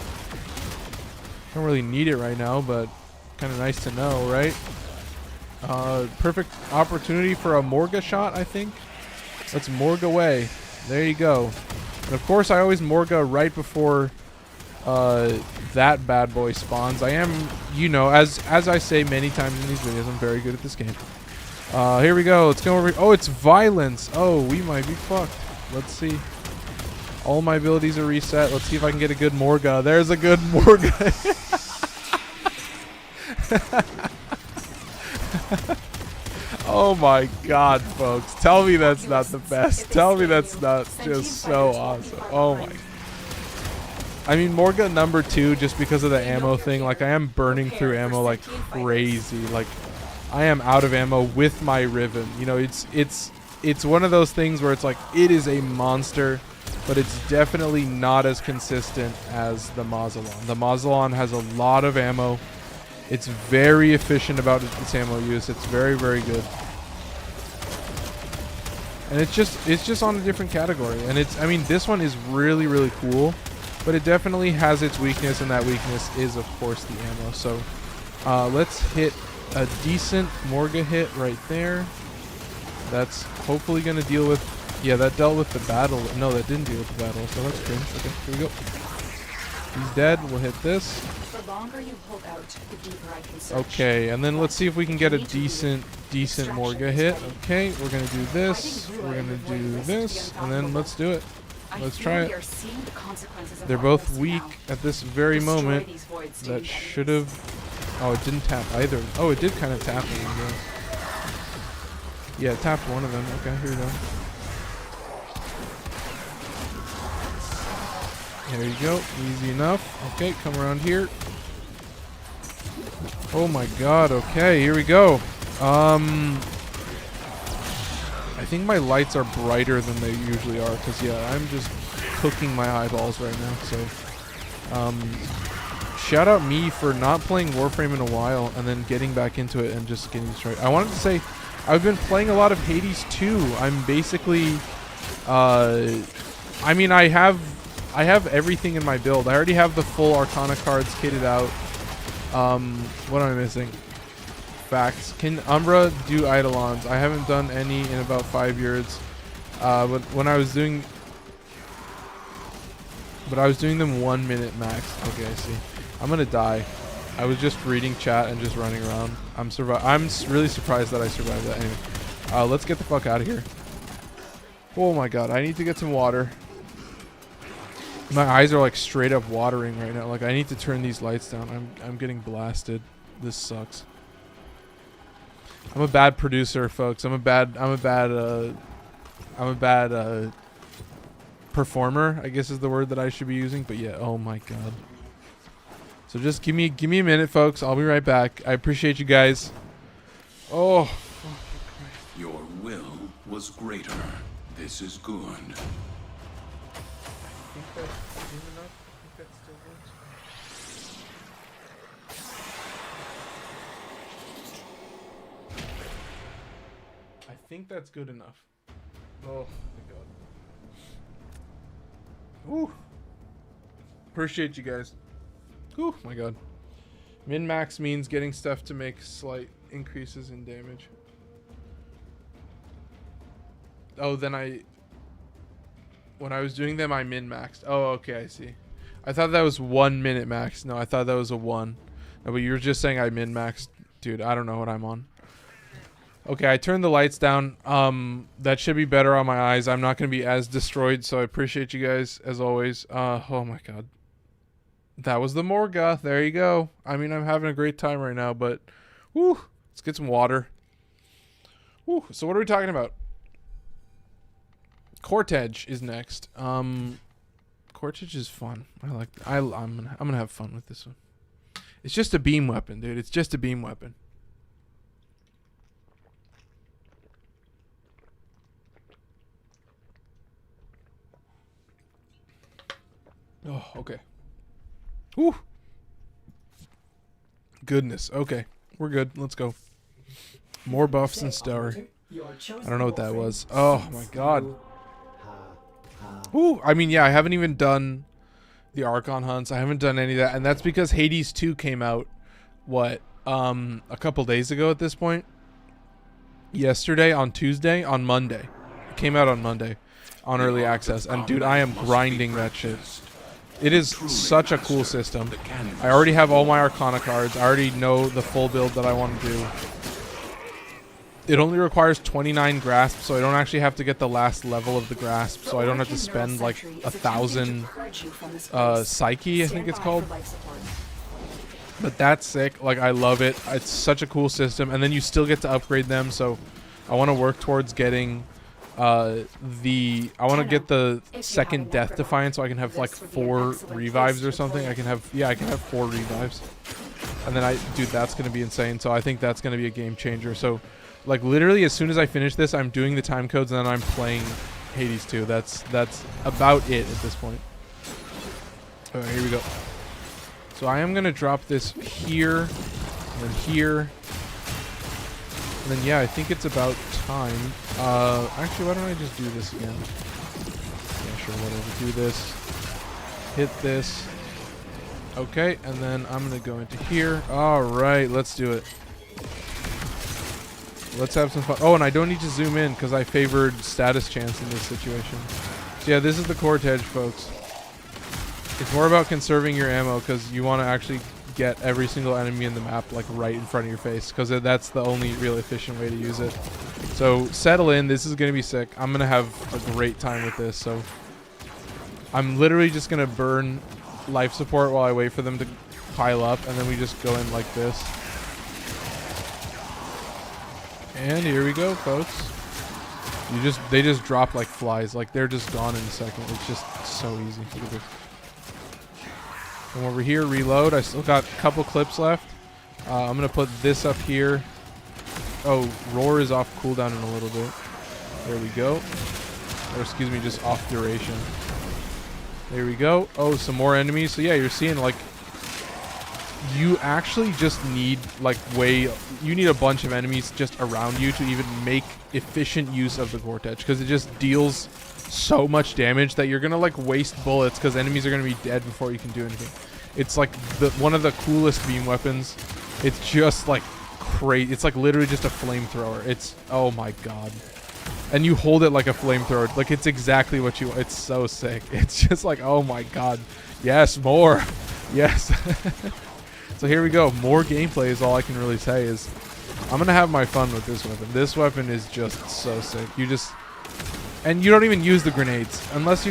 Don't really need it right now, but kind of nice to know, right? Perfect opportunity for a Morgha shot, I think. Let's Morgha away. There you go. And of course, I always Morgha right before that bad boy spawns. I am, you know, as I say many times in these videos, I'm very good at this game. Here we go. Let's go over. Oh, it's violence. Oh, we might be fucked. Let's see. All my abilities are reset. Let's see if I can get a good Morgha. There's a good Morgha. Oh my god, folks. Tell me that's not the best. Tell me that's not just so awesome. Oh my. I mean, Morgha number 2 just because of the ammo thing. Like, I am burning through ammo like crazy. Like, I am out of ammo with my Riven. You know, it's one of those things where it's like, it is a monster, but it's definitely not as consistent as the Mausolon. The Mausolon has a lot of ammo. It's very efficient about its ammo use. It's very, very good. And it's just on a different category. And it's, I mean, this one is really, really cool, but it definitely has its weakness, and that weakness is, of course, the ammo. So let's hit a decent Morgha hit right there. That's hopefully going to deal with, yeah, that dealt with the battle. No, that didn't deal with the battle, so that's good. Okay, here we go. He's dead. We'll hit this. The longer you hold out, the deeper I can search. Okay, and then let's see if we can get a decent Morgha hit. Okay, we're gonna do this. We're gonna do this, and then let's do it. Let's try it. They're both weak at this very moment. That should have. Oh, it didn't tap either. Oh, it did kind of tap them. Yeah, it tapped one of them. Okay, here we go. There you go. Easy enough. Okay, come around here. Oh my god. Okay, here we go. I think my lights are brighter than they usually are, because yeah, I'm just cooking my eyeballs right now. So shout out me for not playing Warframe in a while and then getting back into it and just getting destroyed. I wanted to say I've been playing a lot of Hades 2. I'm basically I mean, I have everything in my build. I already have the full Arcana cards kitted out. What am I missing? Facts. Can Umbra do Eidolons? I haven't done any in about 5 years. But when I was doing them 1 minute max. Okay, I see. I'm gonna die. I was just reading chat and just running around. I'm really surprised that I survived that. Anyway, let's get the fuck out of here. Oh my god, I need to get some water. My eyes are like straight up watering right now. Like, I need to turn these lights down. I'm getting blasted. This sucks. I'm a bad producer, folks. I'm a bad performer, I guess is the word that I should be using. But yeah, oh my god. So just give me a minute, folks. I'll be right back. I appreciate you guys. Oh. Your will was greater. This is good. I think that's good enough. I think that still works. I think that's good enough. Oh my god. Woo. Appreciate you guys. Oh my god. Min-max means getting stuff to make slight increases in damage. Oh, then when I was doing them, I min-maxed. Oh, okay, I see. I thought that was 1 minute max. No, I thought that was a 1. No, but you were just saying I min-maxed. Dude, I don't know what I'm on. Okay, I turned the lights down. That should be better on my eyes. I'm not going to be as destroyed, so I appreciate you guys, as always. Oh my god. That was the Morgha. There you go. I mean, I'm having a great time right now, but... Woo! Let's get some water. Woo! So what are we talking about? Cortege is next. Cortege is fun. I like. I'm gonna have fun with this one. It's just a beam weapon, dude. It's just a beam weapon. Oh, okay. Whew. Goodness. Okay, we're good. Let's go. More buffs and Stour. I don't know what that was. Oh my god. Ooh, I mean, yeah, I haven't even done the Archon hunts. I haven't done any of that, and that's because Hades 2 came out, what, a couple days ago at this point? Yesterday, on Tuesday, on Monday. It came out on Monday, on early access, and dude, I am grinding that shit. It is such a cool system. I already have all my Arcana cards. I already know the full build that I want to do. It only requires 29 grasp, so I don't actually have to get the last level of the grasp, so I don't have to spend like 1,000 Psyche, I think it's called. But that's sick. Like, I love it. It's such a cool system, and then you still get to upgrade them, so I want to work towards getting I want to get the second Death Defiance, so I can have like 4 revives or something. I can have 4 revives. And then dude, that's going to be insane, so I think that's going to be a game changer. So like, literally, as soon as I finish this, I'm doing the time codes, and then I'm playing Hades 2. That's about it at this point. Alright, here we go. So I am going to drop this here, and then here. And then, yeah, I think it's about time. Actually, why don't I just do this again? Yeah, sure, whatever. Do this. Hit this. Okay, and then I'm going to go into here. Alright, let's do it. Let's have some fun. Oh, and I don't need to zoom in because I favored status chance in this situation. So yeah, this is the Cortege, folks. It's more about conserving your ammo because you want to actually get every single enemy in the map like right in front of your face, because that's the only real efficient way to use it. So settle in. This is going to be sick. I'm going to have a great time with this. So I'm literally just going to burn life support while I wait for them to pile up, and then we just go in like this. And here we go, folks. They just drop like flies. Like, they're just gone in a second. It's just so easy. Look at this. Come over here, reload. I still got a couple clips left. I'm gonna put this up here. Oh, roar is off cooldown in a little bit. There we go. Or excuse me, just off duration. There we go. Oh, some more enemies. So yeah, you're seeing like, you actually just need like you need a bunch of enemies just around you to even make efficient use of the Cortege, because it just deals so much damage that you're gonna like waste bullets because enemies are gonna be dead before you can do anything. It's like one of the coolest beam weapons. It's just like crazy. It's like literally just a flamethrower. It's, oh my god. And you hold it like a flamethrower. Like, it's exactly what you want. It's so sick. It's just like, oh my god. Yes, more. Yes. So here we go. More gameplay is all I can really say. Is I'm gonna have my fun with this weapon. This weapon is just so sick. And you don't even use the grenades unless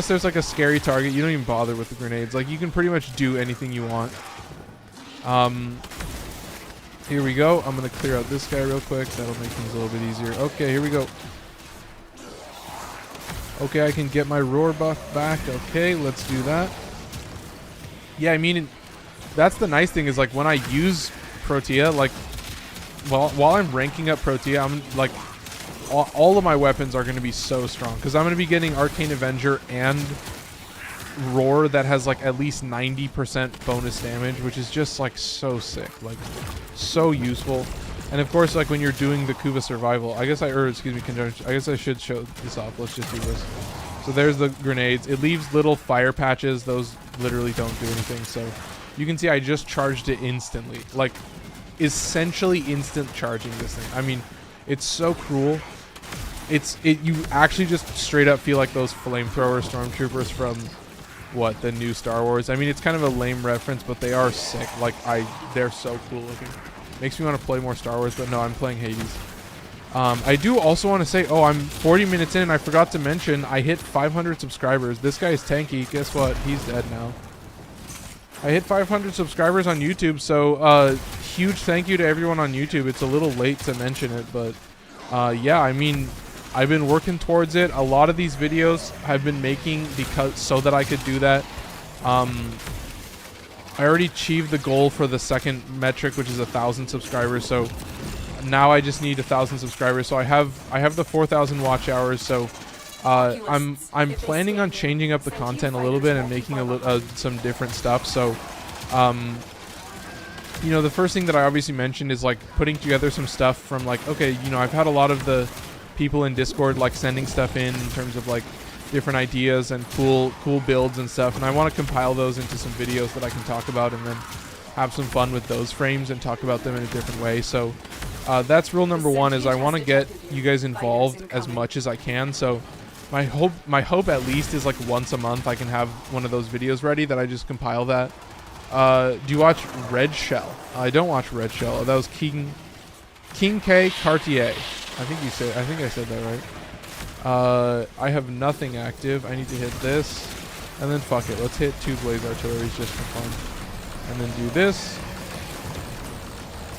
there's like a scary target. You don't even bother with the grenades. Like, you can pretty much do anything you want. Here we go. I'm gonna clear out this guy real quick. That'll make things a little bit easier. Okay, here we go. Okay, I can get my roar buff back. Okay, let's do that. Yeah, I mean, that's the nice thing is, like, when I use Protea, like, while I'm ranking up Protea, I'm like, all of my weapons are going to be so strong because I'm going to be getting Arcane Avenger and Roar that has like at least 90% bonus damage, which is just like so sick, like so useful. And of course, like when you're doing the Kuva survival, I guess excuse me, conjunction. I guess I should show this off. Let's just do this. So there's the grenades. It leaves little fire patches. Those literally don't do anything. So you can see I just charged it instantly, like essentially instant charging this thing. I mean, it's so cruel. You actually just straight up feel like those flamethrower stormtroopers from what, the new Star Wars. I mean, it's kind of a lame reference, but they are sick. Like they're so cool looking. Makes me want to play more Star Wars, but no, I'm playing Hades. I do also want to say, oh, I'm 40 minutes in and I forgot to mention I hit 500 subscribers. This guy's tanky. Guess what? He's dead now. I hit 500 subscribers on YouTube, so huge thank you to everyone on YouTube. It's a little late to mention it, but yeah, I mean, I've been working towards it. A lot of these videos I've been making so that I could do that. I already achieved the goal for the second metric, which is 1,000 subscribers. So now I just need 1,000 subscribers. So I have the 4,000 watch hours. So I'm planning on changing up the content a little bit and making some different stuff. So you know, the first thing that I obviously mentioned is like putting together some stuff from like, okay, you know, I've had a lot of the people in Discord like sending stuff in terms of like different ideas and cool builds and stuff, and I want to compile those into some videos that I can talk about and then have some fun with those frames and talk about them in a different way. So that's rule number one, is I want to get you guys involved as much as I can. So my hope at least is like once a month I can have one of those videos ready that I just compile that. Do you watch Red Shell? I don't watch Red Shell. That was King K Cartier. I think I said that right. I have nothing active. I need to hit this. And then fuck it. Let's hit 2 Blaze Artilleries just for fun. And then do this.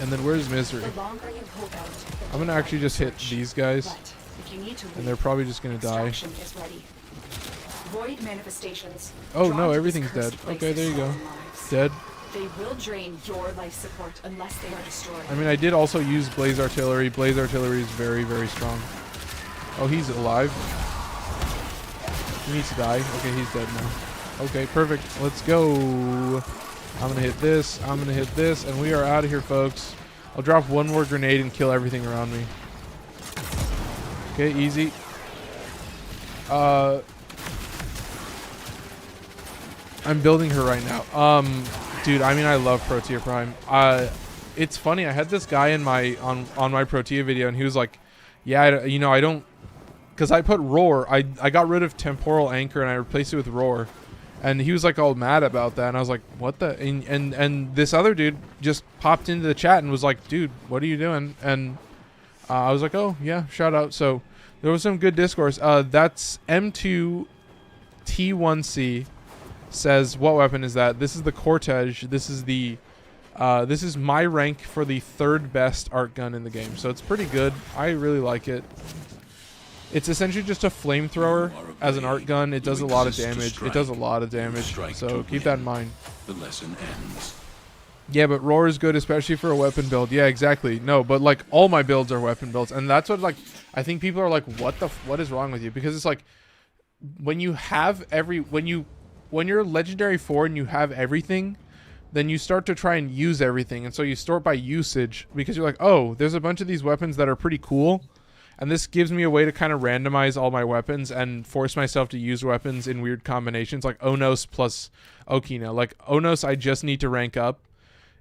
And then where's Misery? I'm going to actually just hit these guys. And they're probably just going to die. Void manifestations. Oh no, everything's dead. Okay, there you go. Dead. They will drain your life support unless they are destroyed. I mean, I did also use Blaze Artillery. Blaze Artillery is very, very strong. Oh, he's alive. He needs to die. Okay, he's dead now. Okay, perfect. Let's go. I'm going to hit this. I'm going to hit this. And we are out of here, folks. I'll drop one more grenade and kill everything around me. Okay, easy. I'm building her right now. Dude, I mean, I love Protea Prime. It's funny. I had this guy in my on my Protea video, and he was like, "Yeah, you know, I don't," because I put Roar. I got rid of Temporal Anchor and I replaced it with Roar, and he was like all mad about that. And I was like, "What the?" And this other dude just popped into the chat and was like, "Dude, what are you doing?" And I was like, "Oh yeah, shout out." So there was some good discourse. That's M2 T1C. Says, what weapon is that? This is the Cortege. This is my rank for the 3rd best Archgun in the game, so it's pretty good. I really like it. It's essentially just a flamethrower as an Archgun. It does a lot of damage. It does a lot of damage, so keep that in mind. The lesson ends. Yeah, but Roar is good, especially for a weapon build. Yeah, exactly. No, but like all my builds are weapon builds, and that's what, like, I think people are like, what is wrong with you? Because it's like when you have when you're legendary 4 and you have everything, then you start to try and use everything. And so you sort by usage because you're like, oh, there's a bunch of these weapons that are pretty cool. And this gives me a way to kind of randomize all my weapons and force myself to use weapons in weird combinations, like Onos plus Okina. Like Onos, I just need to rank up.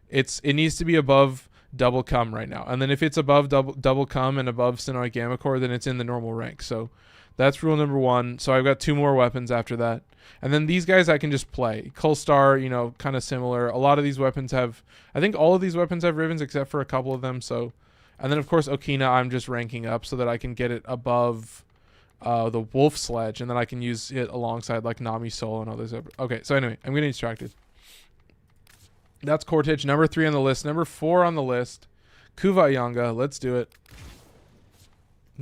It needs to be above double cum right now. And then if it's above double cum and above Stenoid Gamma Core, then it's in the normal rank. So that's rule number 1. So I've got 2 more weapons after that. And then these guys I can just play. Colstar, you know, kind of similar. A lot of these weapons have, I think all of these weapons have rivens except for a couple of them. So, and then of course Okina I'm just ranking up so that I can get it above the Wolf Sledge, and then I can use it alongside like Nami Soul and others. Okay, so anyway, I'm getting distracted. That's Cortege, number 3 on the list. Number 4 on the list, Kuva Ayanga. Let's do it.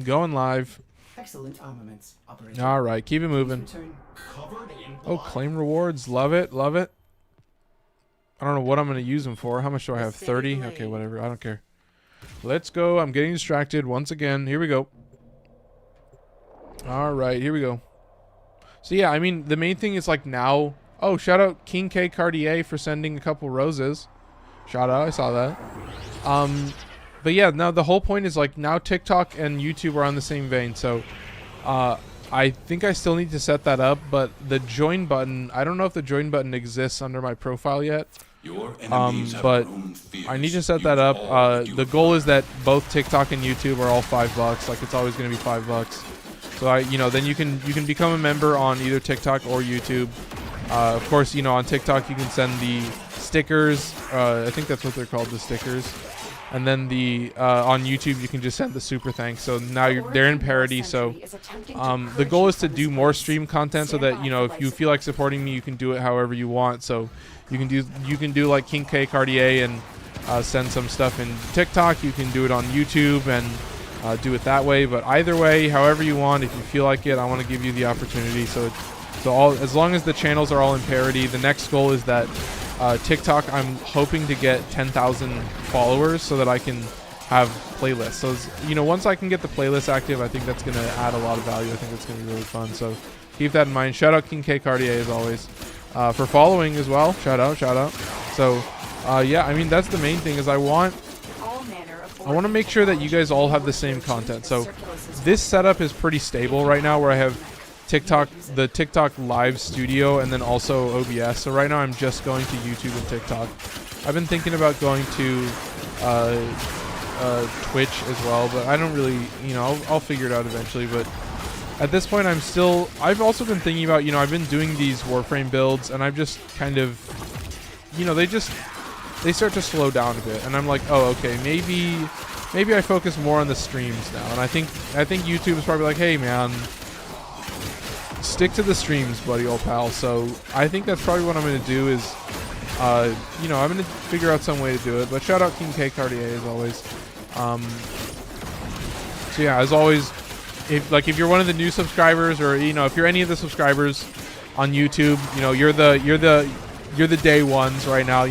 Going live. Excellent armaments, operator. All right, keep it moving. Oh, claim rewards. Love it. Love it. I don't know what I'm going to use them for. How much do I have? 30? Okay, whatever. I don't care. Let's go. I'm getting distracted once again. Here we go. All right, here we go. So yeah, I mean, the main thing is like now. Oh, shout out King K Cartier for sending a couple roses. Shout out, I saw that. But yeah, now the whole point is like now TikTok and YouTube are on the same vein. So, I think I still need to set that up. But the join button, I don't know if the join button exists under my profile yet. But I need to set that up. The goal is that both TikTok and YouTube are all $5. Like it's always going to be $5. So then you can become a member on either TikTok or YouTube. Of course, on TikTok you can send the stickers. I think that's what they're called, the stickers. And then on YouTube you can just send the super thanks. So now they're in parity. So the goal is to do more stream content so that if you feel like supporting me, you can do it however you want. So you can do like King K Cartier and send some stuff in TikTok. You can do it on YouTube and do it that way. But either way, however you want, if you feel like it, I want to give you the opportunity. So as long as the channels are all in parity, the next goal is that TikTok, I'm hoping to get 10,000 followers so that I can have playlists. So once I can get the playlist active, I think that's going to add a lot of value. I think it's going to be really fun. So keep that in mind. Shout out King K Cartier as always for following as well. Shout out. So yeah, I mean that's the main thing is I want to make sure that you guys all have the same content. So this setup is pretty stable right now, where I have the TikTok live studio and then also OBS. So right now I'm just going to YouTube and TikTok. I've been thinking about going to Twitch as well, but I don't really, I'll figure it out eventually. But at this point I've also been thinking about, I've been doing these Warframe builds and I've just kind of, they start to slow down a bit. And I'm like, oh, okay, maybe I focus more on the streams now. And I think YouTube is probably like, hey man, stick to the streams, buddy, old pal. So I think that's probably what I'm going to do is, I'm going to figure out some way to do it. But shout out King K Cartier as always. So yeah, as always, if you're one of the new subscribers, or if you're any of the subscribers on YouTube, you're the day ones right now.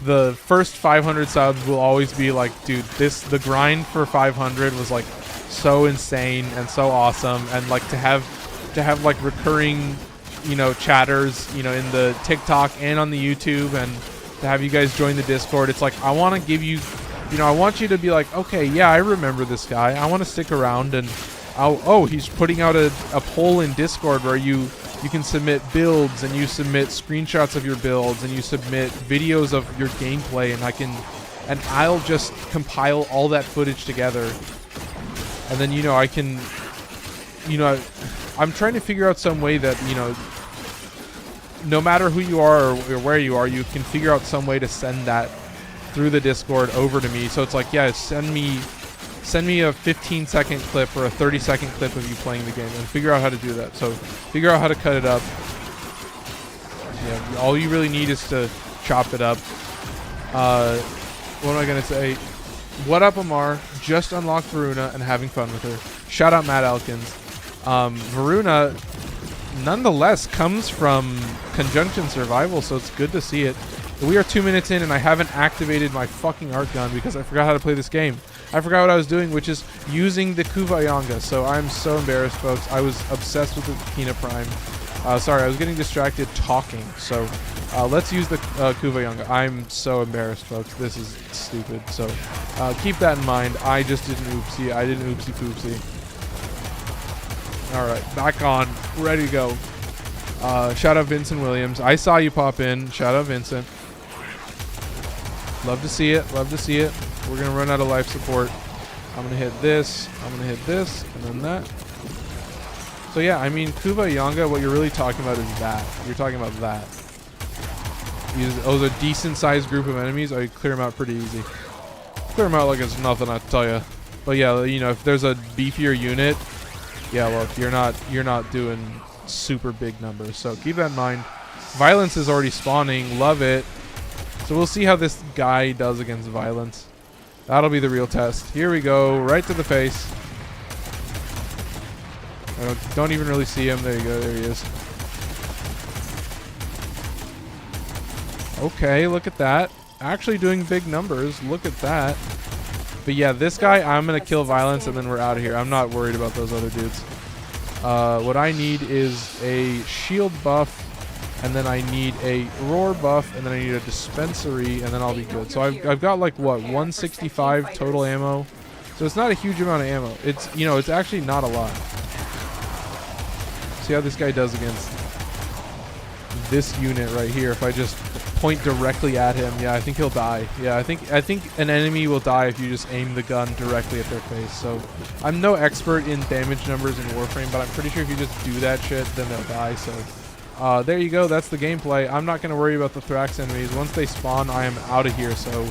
The first 500 subs will always be like, dude, the grind for 500 was like so insane and so awesome, and like to have like recurring chatters in the TikTok and on the YouTube, and to have you guys join the Discord. It's like I want to give you I want you to be like, okay, yeah, I remember this guy, I want to stick around. And he's putting out a poll in Discord where you can submit builds, and you submit screenshots of your builds, and you submit videos of your gameplay, and I'll just compile all that footage together, and then I can I'm trying to figure out some way that, no matter who you are or where you are, you can figure out some way to send that through the Discord over to me. So it's like, yeah, send me a 15-second clip or a 30-second clip of you playing the game, and figure out how to do that. So figure out how to cut it up. Yeah, all you really need is to chop it up. What am I going to say? What up, Amar? Just unlocked Varuna and having fun with her. Shout out Matt Elkins. Varuna, nonetheless, comes from Conjunction Survival, so it's good to see it. We are 2 minutes in, and I haven't activated my fucking Archgun because I forgot how to play this game. I forgot what I was doing, which is using the Kuva Ayanga. So I'm so embarrassed, folks. I was obsessed with the Kina Prime. Sorry, I was getting distracted talking. So let's use the Kuva Ayanga. I'm so embarrassed, folks. This is stupid. So keep that in mind. I just did an oopsie. I did an oopsie poopsie. All right, back on, ready to go. Shout out Vincent Williams. I saw you pop in. Shout out Vincent. Love to see it. Love to see it. We're gonna run out of life support. I'm gonna hit this. I'm gonna hit this, and then that. So yeah, I mean, Kuva Ayanga, what you're really talking about is that. You're talking about that. Those are a decent-sized group of enemies. I clear them out pretty easy. Clear them out like it's nothing, I tell you. But yeah, if there's a beefier unit, yeah, look, you're not doing super big numbers. So keep that in mind. Violence is already spawning. Love it. So we'll see how this guy does against violence. That'll be the real test. Here we go. Right to the face. I don't even really see him. There you go. There he is. Okay, look at that. Actually doing big numbers. Look at that. But yeah, this guy, I'm going to kill violence, and then we're out of here. I'm not worried about those other dudes. What I need is a shield buff, and then I need a roar buff, and then I need a dispensary, and then I'll be good. So I've got like what, 165 total ammo. So it's not a huge amount of ammo. It's, you know, it's actually not a lot. See how this guy does against this unit right here. If I just point directly at him, yeah, I think he'll die. Yeah, I think an enemy will die if you just aim the gun directly at their face. So I'm no expert in damage numbers in Warframe, but I'm pretty sure if you just do that shit, then they'll die. So there you go. That's the gameplay. I'm not gonna worry about the Thrax enemies. Once they spawn, I am out of here. So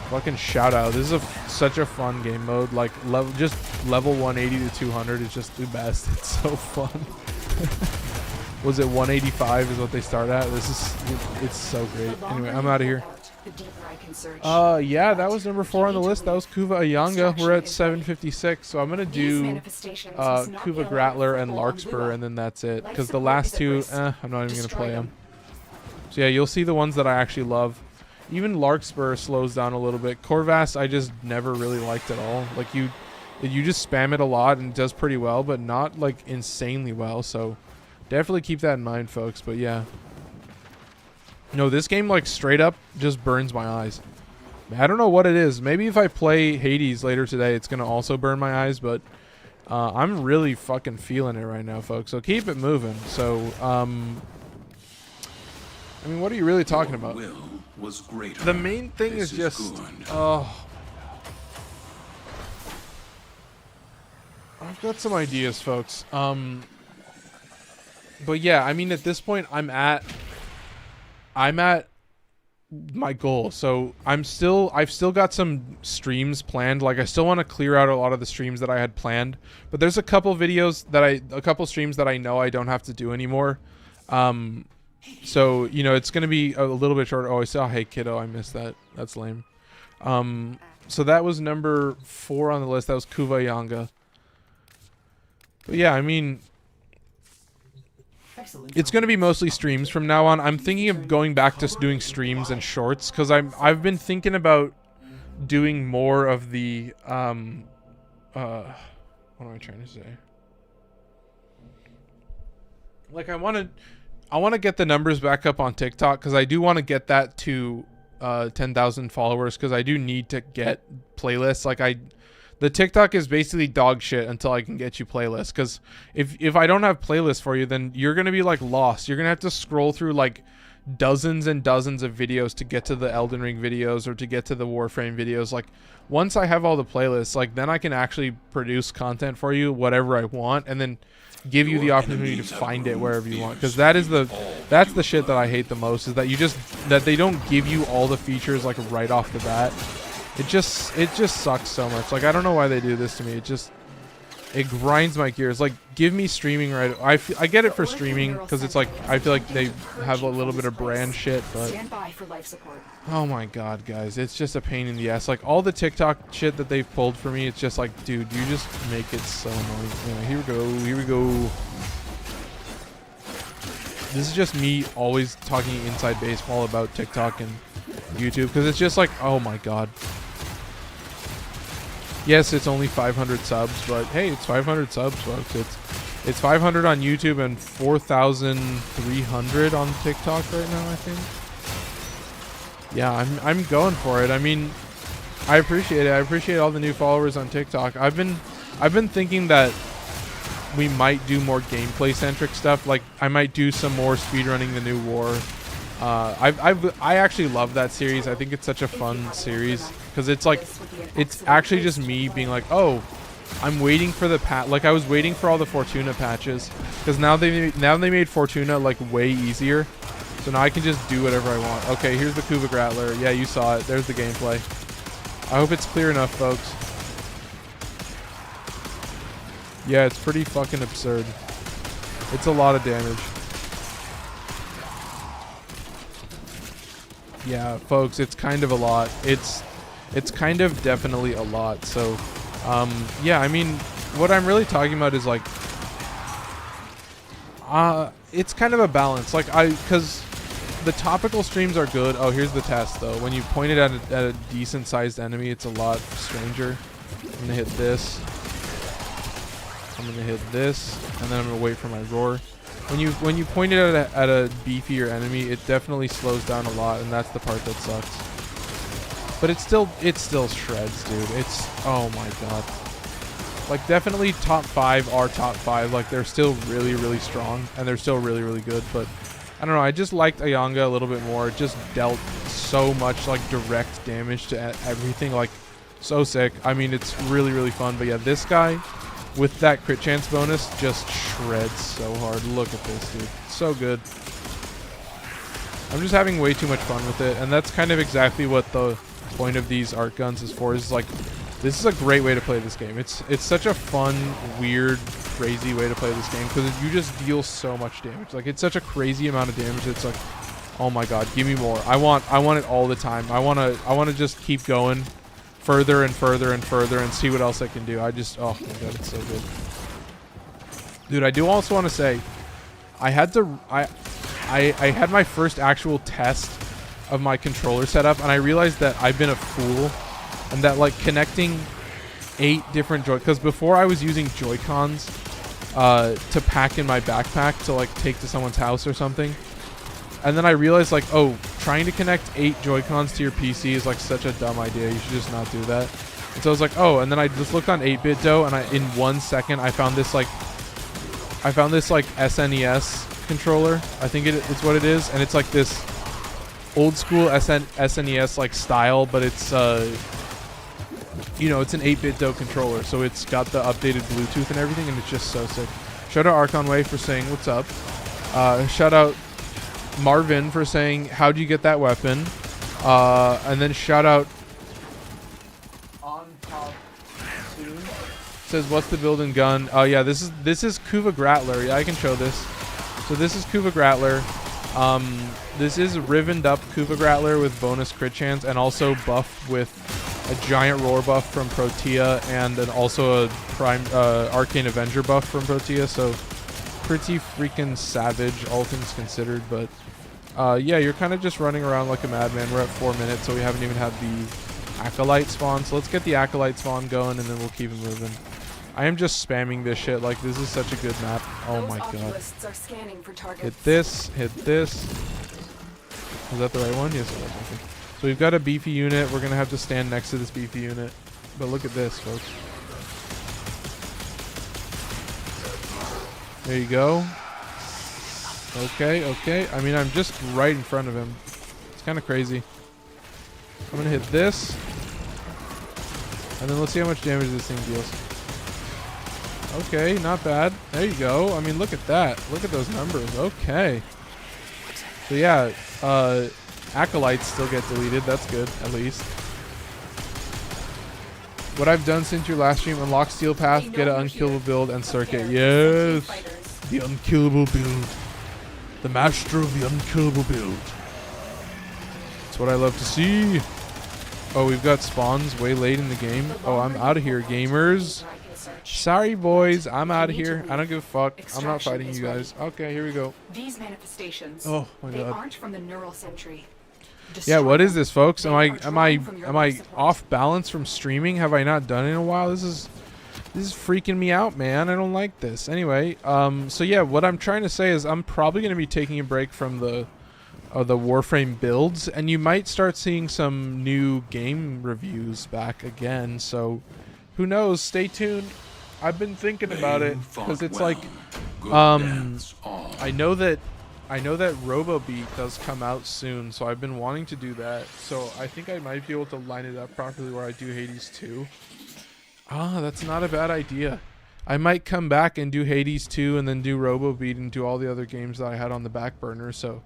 fucking shout out. This is such a fun game mode. Like just level 180 to 200 is just the best. It's so fun. Was it 185 is what they start at? It's so great. Anyway, I'm out of here. Yeah, that was number 4 on the list. That was Kuva Ayanga. We're at 756, so I'm gonna do Kuva Grattler and Larkspur, and then that's it. Because the last two, I'm not even gonna play them. So yeah, you'll see the ones that I actually love. Even Larkspur slows down a little bit. Corvas, I just never really liked at all. Like you just spam it a lot and it does pretty well, but not like insanely well. So definitely keep that in mind, folks. But yeah. No, this game like straight up just burns my eyes. I don't know what it is. Maybe if I play Hades later today, it's going to also burn my eyes. But I'm really fucking feeling it right now, folks. So keep it moving. So, I mean, what are you really talking about? Was greater. The main thing is just... Oh. I've got some ideas, folks. But yeah, I mean, at this point, I'm at my goal. So I've still got some streams planned. Like I still want to clear out a lot of the streams that I had planned, but there's a couple streams that I know I don't have to do anymore. So, you know, it's going to be a little bit shorter. Oh, I saw, hey kiddo, I missed that. That's lame. So that was number 4 on the list. That was Kuva Ayanga. But yeah, I mean, it's going to be mostly streams from now on. I'm thinking of going back to doing streams and shorts because I've been thinking about doing more of the what am I trying to say? Like I want to get the numbers back up on TikTok because I do want to get that to 10,000 followers because I do need to get playlists. Like the TikTok is basically dog shit until I can get you playlists. Because if I don't have playlists for you, then you're going to be like lost. You're going to have to scroll through like dozens and dozens of videos to get to the Elden Ring videos or to get to the Warframe videos. Like once I have all the playlists, like then I can actually produce content for you, whatever I want, and then give you the opportunity to find it wherever you want. Because that's the shit that I hate the most, is that they don't give you all the features like right off the bat. It just sucks so much. Like I don't know why they do this to me. It grinds my gears. Like give me streaming right. I get it for streaming because it's like I feel like they have a little bit of brand shit, but oh my god, guys, it's just a pain in the ass. Like all the TikTok shit that they've pulled for me, it's just like, dude, you just make it so annoying. Anyway, here we go. This is just me always talking inside baseball about TikTok and YouTube because it's just like, oh my god. Yes, it's only 500 subs, but hey, it's 500 subs, folks. It's 500 on YouTube and 4,300 on TikTok right now, I think. Yeah, I'm going for it. I mean, I appreciate it. I appreciate all the new followers on TikTok. I've been thinking that we might do more gameplay centric stuff. Like I might do some more speedrunning the new war. I actually love that series. I think it's such a fun series because it's like it's actually just me being like, oh, I'm waiting for the patch. Like I was waiting for all the Fortuna patches because now they made Fortuna like way easier. So now I can just do whatever I want. Okay, here's the Kuva Grattler. Yeah, you saw it. There's the gameplay. I hope it's clear enough, folks. Yeah, it's pretty fucking absurd. It's a lot of damage. Yeah, folks, it's kind of a lot. It's kind of definitely a lot. So, yeah, I mean, what I'm really talking about is like, it's kind of a balance. Like because the topical streams are good. Oh, here's the test though. When you point it at a decent sized enemy, it's a lot stranger. I'm gonna hit this. I'm gonna hit this, and then I'm gonna wait for my roar. When you point it at a beefier enemy, it definitely slows down a lot, and that's the part that sucks. But it still shreds, dude. It's, oh my god. Like, definitely top 5 are top 5. Like, they're still really, really strong, and they're still really, really good. But I don't know. I just liked Ayanga a little bit more. It just dealt so much like direct damage to everything. Like, so sick. I mean, it's really, really fun. But yeah, this guy with that crit chance bonus just shreds so hard. Look at this, dude. So good. I'm just having way too much fun with it, and that's kind of exactly what the point of these art guns is for. Is like, this is a great way to play this game. It's such a fun, weird, crazy way to play this game because you just deal so much damage. Like, it's such a crazy amount of damage. It's like, oh my god, give me more. I want it all the time. I want to just keep going further and further and further and see what else I can do. I just, oh my god, it's so good. Dude, I do also want to say, I had my first actual test of my controller setup, and I realized that I've been a fool, and that like connecting 8 different because before I was using Joy-Cons to pack in my backpack to like take to someone's house or something. And then I realized, like, oh, trying to connect 8 Joy-Cons to your PC is like such a dumb idea. You should just not do that. And so I was like, oh, and then I just looked on 8BitDo, and in 1 second I found this like SNES controller. I think it's what it is, and it's like this old school SNES like style, but it's you know, it's an 8BitDo controller, so it's got the updated Bluetooth and everything, and it's just so sick. Shout out Archgun Way for saying what's up. Shout out Marvin for saying, how'd you get that weapon? And then shout out on top soon. Says, what's the build and gun? Oh yeah, this is Kuva Grattler. Yeah, I can show this. So this is Kuva Grattler. This is rivened up Kuva Grattler with bonus crit chance, and also buffed with a giant roar buff from Protea, and then also a prime Arcane Avenger buff from Protea. So pretty freaking savage, all things considered. But yeah, you're kind of just running around like a madman. We're at 4 minutes, so we haven't even had the Acolyte spawn. So let's get the Acolyte spawn going, and then we'll keep it moving. I am just spamming this shit. Like, this is such a good map. Oh my god. Hit this. Hit this. Is that the right one? Yes, it was. Okay. So we've got a beefy unit. We're going to have to stand next to this beefy unit. But look at this, folks. There you go. Okay, okay. I mean, I'm just right in front of him. It's kind of crazy. I'm going to hit this. And then let's see how much damage this thing deals. Okay, not bad. There you go. I mean, look at that. Look at those numbers. Okay. So yeah, Acolytes still get deleted. That's good, at least. What I've done since your last stream: unlock Steel Path, get an unkillable build, and circuit. Yes! The unkillable build. The master of the unkillable build. That's what I love to see. Oh, we've got spawns way late in the game. Oh, I'm out of here, gamers. Sorry, boys. I'm out of here. I don't give a fuck. I'm not fighting you guys. Okay, here we go. These manifestations, oh my god. They aren't from the neural century. Yeah, what is this, folks? Am I off balance from streaming? Have I not done it in a while? This is freaking me out, man. I don't like this. Anyway, so yeah, what I'm trying to say is I'm probably going to be taking a break from the Warframe builds, and you might start seeing some new game reviews back again. So who knows? Stay tuned. I've been thinking about it because it's like I know that RoboBeat does come out soon, so I've been wanting to do that. So I think I might be able to line it up properly where I do Hades 2. Ah, that's not a bad idea. I might come back and do Hades 2 and then do RoboBeat and do all the other games that I had on the back burner. So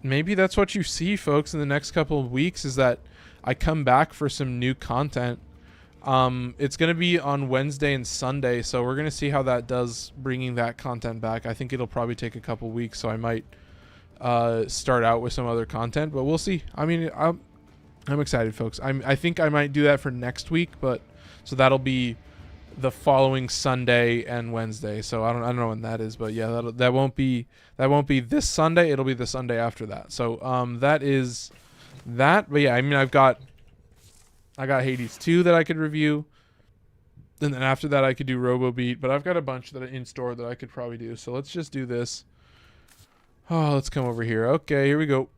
maybe that's what you see, folks, in the next couple of weeks, is that I come back for some new content. It's going to be on Wednesday and Sunday, so we're going to see how that does, bringing that content back. I think it'll probably take a couple weeks, so I might start out with some other content, but we'll see. I mean, I'm excited, folks. I think I might do that for next week, but so that'll be the following Sunday and Wednesday. So I don't know when that is, but yeah, that won't be this Sunday. It'll be the Sunday after that. So that is that. But yeah, I mean, I got Hades 2 that I could review. And then after that, I could do Robo Beat. But I've got a bunch that are in store that I could probably do. So let's just do this. Oh, let's come over here. Okay, here we go.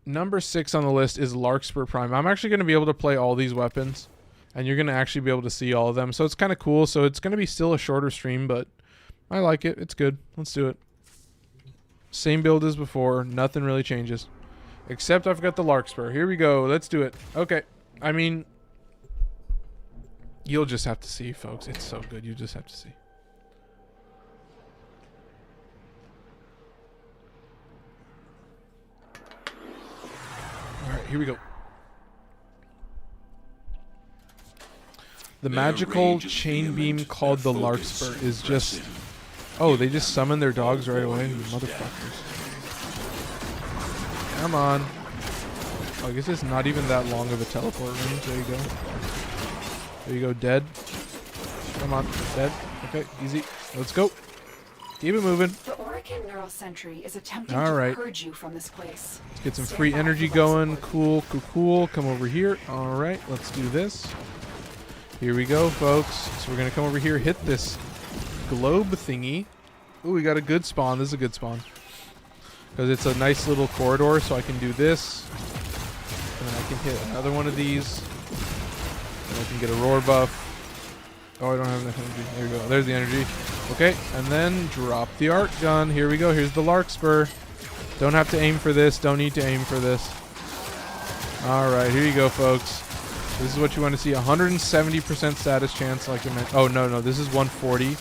Number 6 on the list is Larkspur Prime. I'm actually going to be able to play all these weapons. And you're going to actually be able to see all of them. So it's kind of cool. So it's going to be still a shorter stream, but I like it. It's good. Let's do it. Same build as before. Nothing really changes. Except I've got the Larkspur. Here we go. Let's do it. Okay. I mean, you'll just have to see, folks. It's so good. You just have to see. All right, here we go. The magical chain beam called the Larkspur is just... Oh, they just summon their dogs right away? You motherfuckers. Come on. Oh, I guess it's not even that long of a teleport range. There you go. There you go, dead. Come on, dead. Okay, easy. Let's go. Keep it moving. The Orichan Neural Sentry is attempting All right. to purge you from this place. Let's get some free energy going. Cool, cool, cool. Come over here. All right, let's do this. Here we go, folks. So we're going to come over here, hit this globe thingy. Ooh, we got a good spawn. This is a good spawn. Because it's a nice little corridor, so I can do this. And then I can hit another one of these. And I can get a roar buff. Oh, I don't have enough energy. There we go. There's the energy. Okay, and then drop the Archgun. Here we go. Here's the Larkspur. Don't have to aim for this. Don't need to aim for this. Alright, here you go, folks. This is what you want to see. 170% status chance, like I meant. Oh, no. This is 140.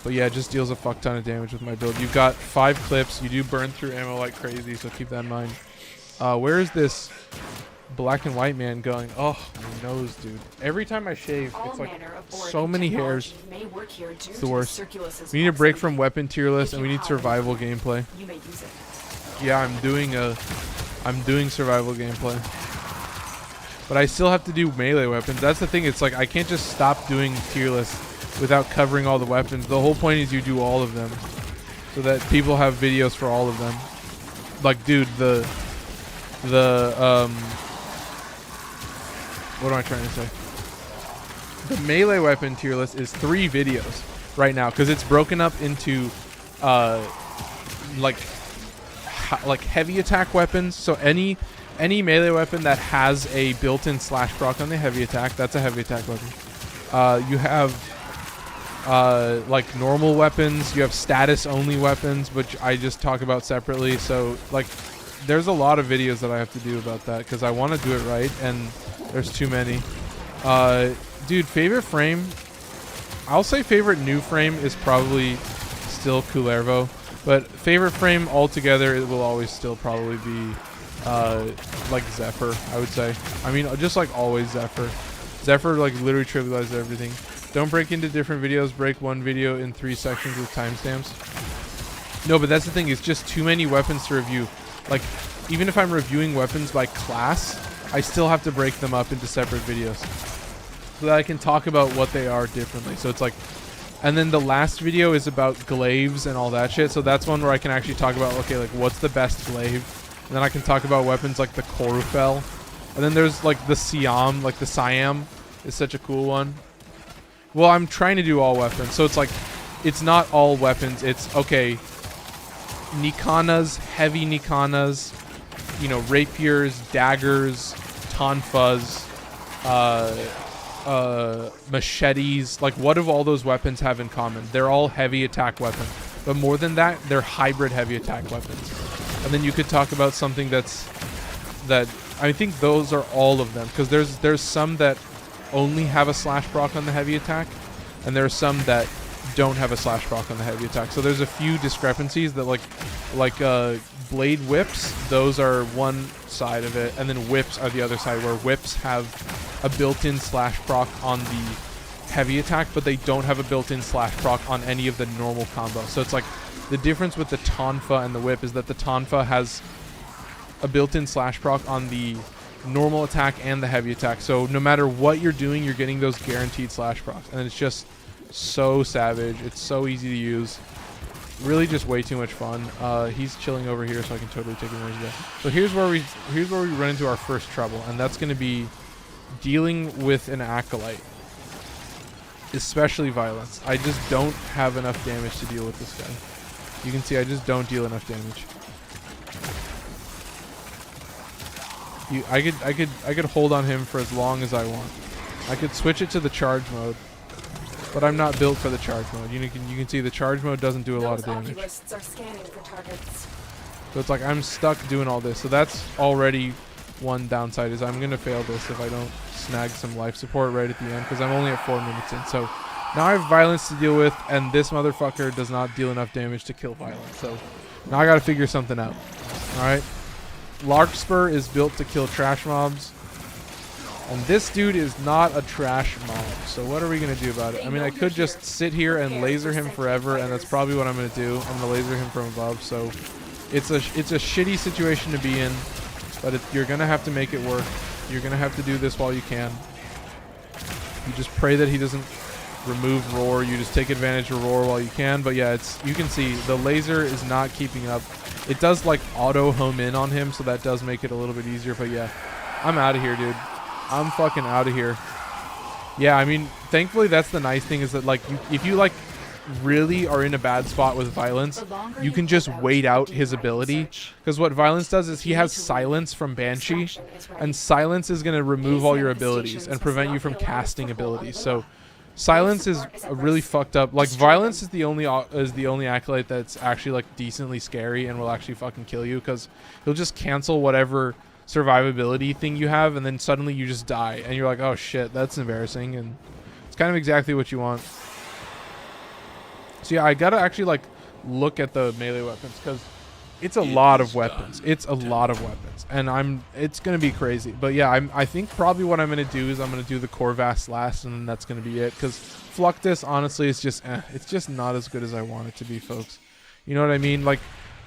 But yeah, it just deals a fuck ton of damage with my build. You've got 5 clips. You do burn through ammo like crazy, so keep that in mind. Where is this black and white man going? Oh, my nose, dude. Every time I shave, it's like so many hairs. It's the worst. We need a break from weapon tier list, and we need survival gameplay. Yeah, I'm doing survival gameplay. But I still have to do melee weapons. That's the thing. It's like I can't just stop doing tier lists without covering all the weapons. The whole point is you do all of them so that people have videos for all of them. Like, dude, what am I trying to say? The melee weapon tier list is 3 videos right now because it's broken up into like heavy attack weapons. So any melee weapon that has a built-in slash proc on the heavy attack, that's a heavy attack weapon. You have like normal weapons. You have status only weapons, which I just talk about separately. So like there's a lot of videos that I have to do about that because I want to do it right, and there's too many. Dude, favorite frame, I'll say favorite new frame is probably still Kullervo, but favorite frame altogether, it will always still probably be like Zephyr, I would say. I mean, just like always Zephyr. Zephyr like literally trivializes everything. Don't break into different videos. Break one video in 3 sections with timestamps. No, but that's the thing. It's just too many weapons to review. Like, even if I'm reviewing weapons by class, I still have to break them up into separate videos so that I can talk about what they are differently. So it's like, and then the last video is about glaives and all that shit. So that's one where I can actually talk about, okay, like what's the best glaive? And then I can talk about weapons like the Korufel. And then there's like the Siam, like the Siam is such a cool one. Well, I'm trying to do all weapons. So it's like, it's not all weapons. It's, okay, Nikanas, heavy Nikanas, you know, rapiers, daggers, tonfas, machetes. Like, what do all those weapons have in common? They're all heavy attack weapons. But more than that, they're hybrid heavy attack weapons. And then you could talk about something that I think those are all of them, because there's some that only have a slash proc on the heavy attack, and there are some that don't have a slash proc on the heavy attack. So there's a few discrepancies that like blade whips, those are one side of it, and then whips are the other side, where whips have a built-in slash proc on the heavy attack, but they don't have a built-in slash proc on any of the normal combos. So it's like the difference with the tonfa and the whip is that the tonfa has a built-in slash proc on the normal attack and the heavy attack. So no matter what you're doing, you're getting those guaranteed slash procs, and it's just so savage. It's so easy to use. Really just way too much fun. He's chilling over here, so I can totally take advantage of that. So here's where we run into our first trouble, and that's going to be dealing with an acolyte. especially violence. I just don't have enough damage to deal with this guy. You can see I just don't deal enough damage. I could hold on him for as long as I want. I could switch it to the charge mode, but I'm not built for the charge mode. You can see the charge mode doesn't do a lot of damage. Are scanning for targets. So it's like I'm stuck doing all this. So that's already one downside, is I'm gonna fail this if I don't snag some life support right at the end, because I'm only at 4 minutes in. So now I have violence to deal with, and this motherfucker does not deal enough damage to kill violence. So now I gotta figure something out. Alright. Larkspur is built to kill trash mobs. And this dude is not a trash mob. So what are we going to do about it? I mean, I could just sit here and laser him forever, and that's probably what I'm going to do. I'm going to laser him from above. So it's a shitty situation to be in, but you're going to have to make it work. You're going to have to do this while you can. You just pray that he doesn't remove roar. You just take advantage of roar while you can. But yeah, you can see the laser is not keeping up. It does like auto home in on him, so that does make it a little bit easier. But yeah, I'm out of here, dude. I'm fucking out of here. Yeah, I mean, thankfully that's the nice thing, is that like if you like really are in a bad spot with violence, you can just wait out his ability, because what violence does is he has silence from Banshee, and silence is going to remove all your abilities and prevent you from casting abilities. So silence is really fucked up. Like violence is the only acolyte that's actually like decently scary and will actually fucking kill you, because he'll just cancel whatever survivability thing you have, and then suddenly you just die and you're like, oh shit, that's embarrassing. And it's kind of exactly what you want. So yeah, I gotta actually like look at the melee weapons, because it's a lot of weapons. It's a lot of weapons, and it's gonna be crazy. But yeah, I think probably what I'm gonna do is I'm gonna do the Corvas last, and then that's gonna be it, because Fluctus honestly is just it's just not as good as I want it to be, folks. You know what I mean? Like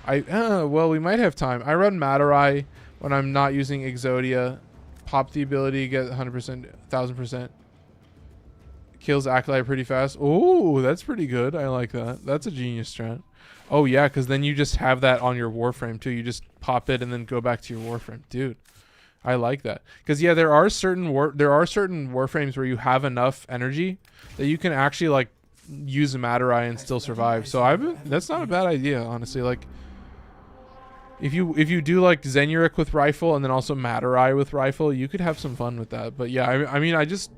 well, we might have time. I run Matarai when I'm not using Exodia. Pop the ability, get 100%, 1000%. Kills Acolyte pretty fast. Oh, that's pretty good. I like that. That's a genius strat. Oh yeah, because then you just have that on your Warframe too. You just pop it and then go back to your Warframe. Dude, I like that. Because yeah, there are certain Warframes where you have enough energy that you can actually like use a Matarai and still survive. So that's not a bad idea, honestly. Like if you do like Zenurik with rifle and then also Matarai with rifle, you could have some fun with that. But yeah, I mean I just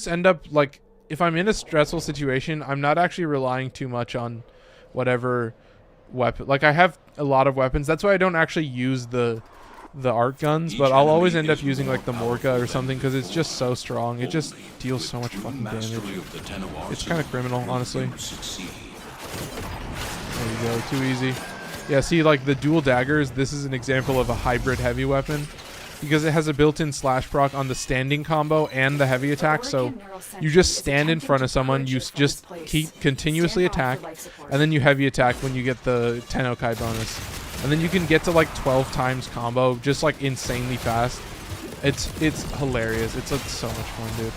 end up like, if I'm in a stressful situation, I'm not actually relying too much on whatever weapon. Like I have a lot of weapons. That's why I don't actually use the Archguns, but I'll always end up using like the Morgha or something, because it's just so strong. It just deals so much fucking damage. It's kind of criminal, honestly. There you go, too easy. Yeah, see, like the dual daggers, this is an example of a hybrid heavy weapon, because it has a built-in slash proc on the standing combo and the heavy attack. So you just stand in front of someone, you just keep continuously attack, and then you heavy attack when you get the Tennokai bonus. And then you can get to like 12 times combo, just like insanely fast. It's hilarious. It's so much fun, dude.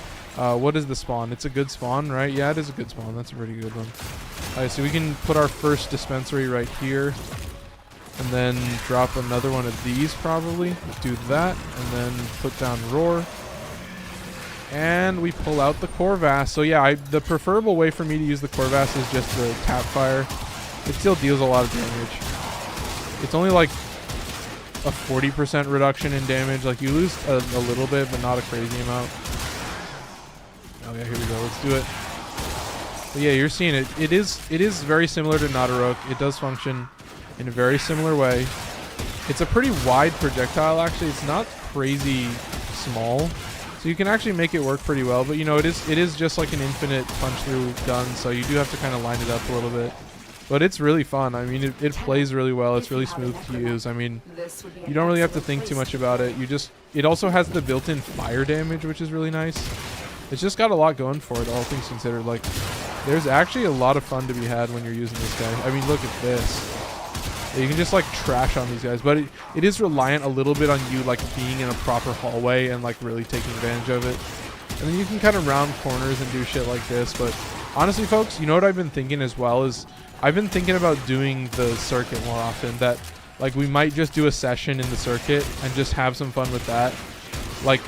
What is the spawn? It's a good spawn, right? Yeah, it is a good spawn. That's a pretty good one. Alright, so we can put our first dispensary right here, and then drop another one of these probably. Do that, and then put down roar. And we pull out the Corvas. So yeah, the preferable way for me to use the Corvas is just the tap fire. It still deals a lot of damage. It's only like a 40% reduction in damage. Like you lose a little bit, but not a crazy amount. Oh yeah, here we go. Let's do it. But yeah, you're seeing it. It is very similar to Nadarok. It does function in a very similar way. It's a pretty wide projectile, actually. It's not crazy small, so you can actually make it work pretty well. But you know, it is just like an infinite punch through gun, so you do have to kind of line it up a little bit. But it's really fun. I mean, it plays really well. It's really smooth to use. I mean, you don't really have to think too much about it. It also has the built-in fire damage, which is really nice. It's just got a lot going for it, all things considered. Like, there's actually a lot of fun to be had when you're using this guy. I mean, look at this. You can just like trash on these guys, but it is reliant a little bit on you like being in a proper hallway and like really taking advantage of it. And then you can kind of round corners and do shit like this. But honestly, folks, you know what I've been thinking as well is I've been thinking about doing the circuit more often. That like we might just do a session in the circuit and just have some fun with that. Like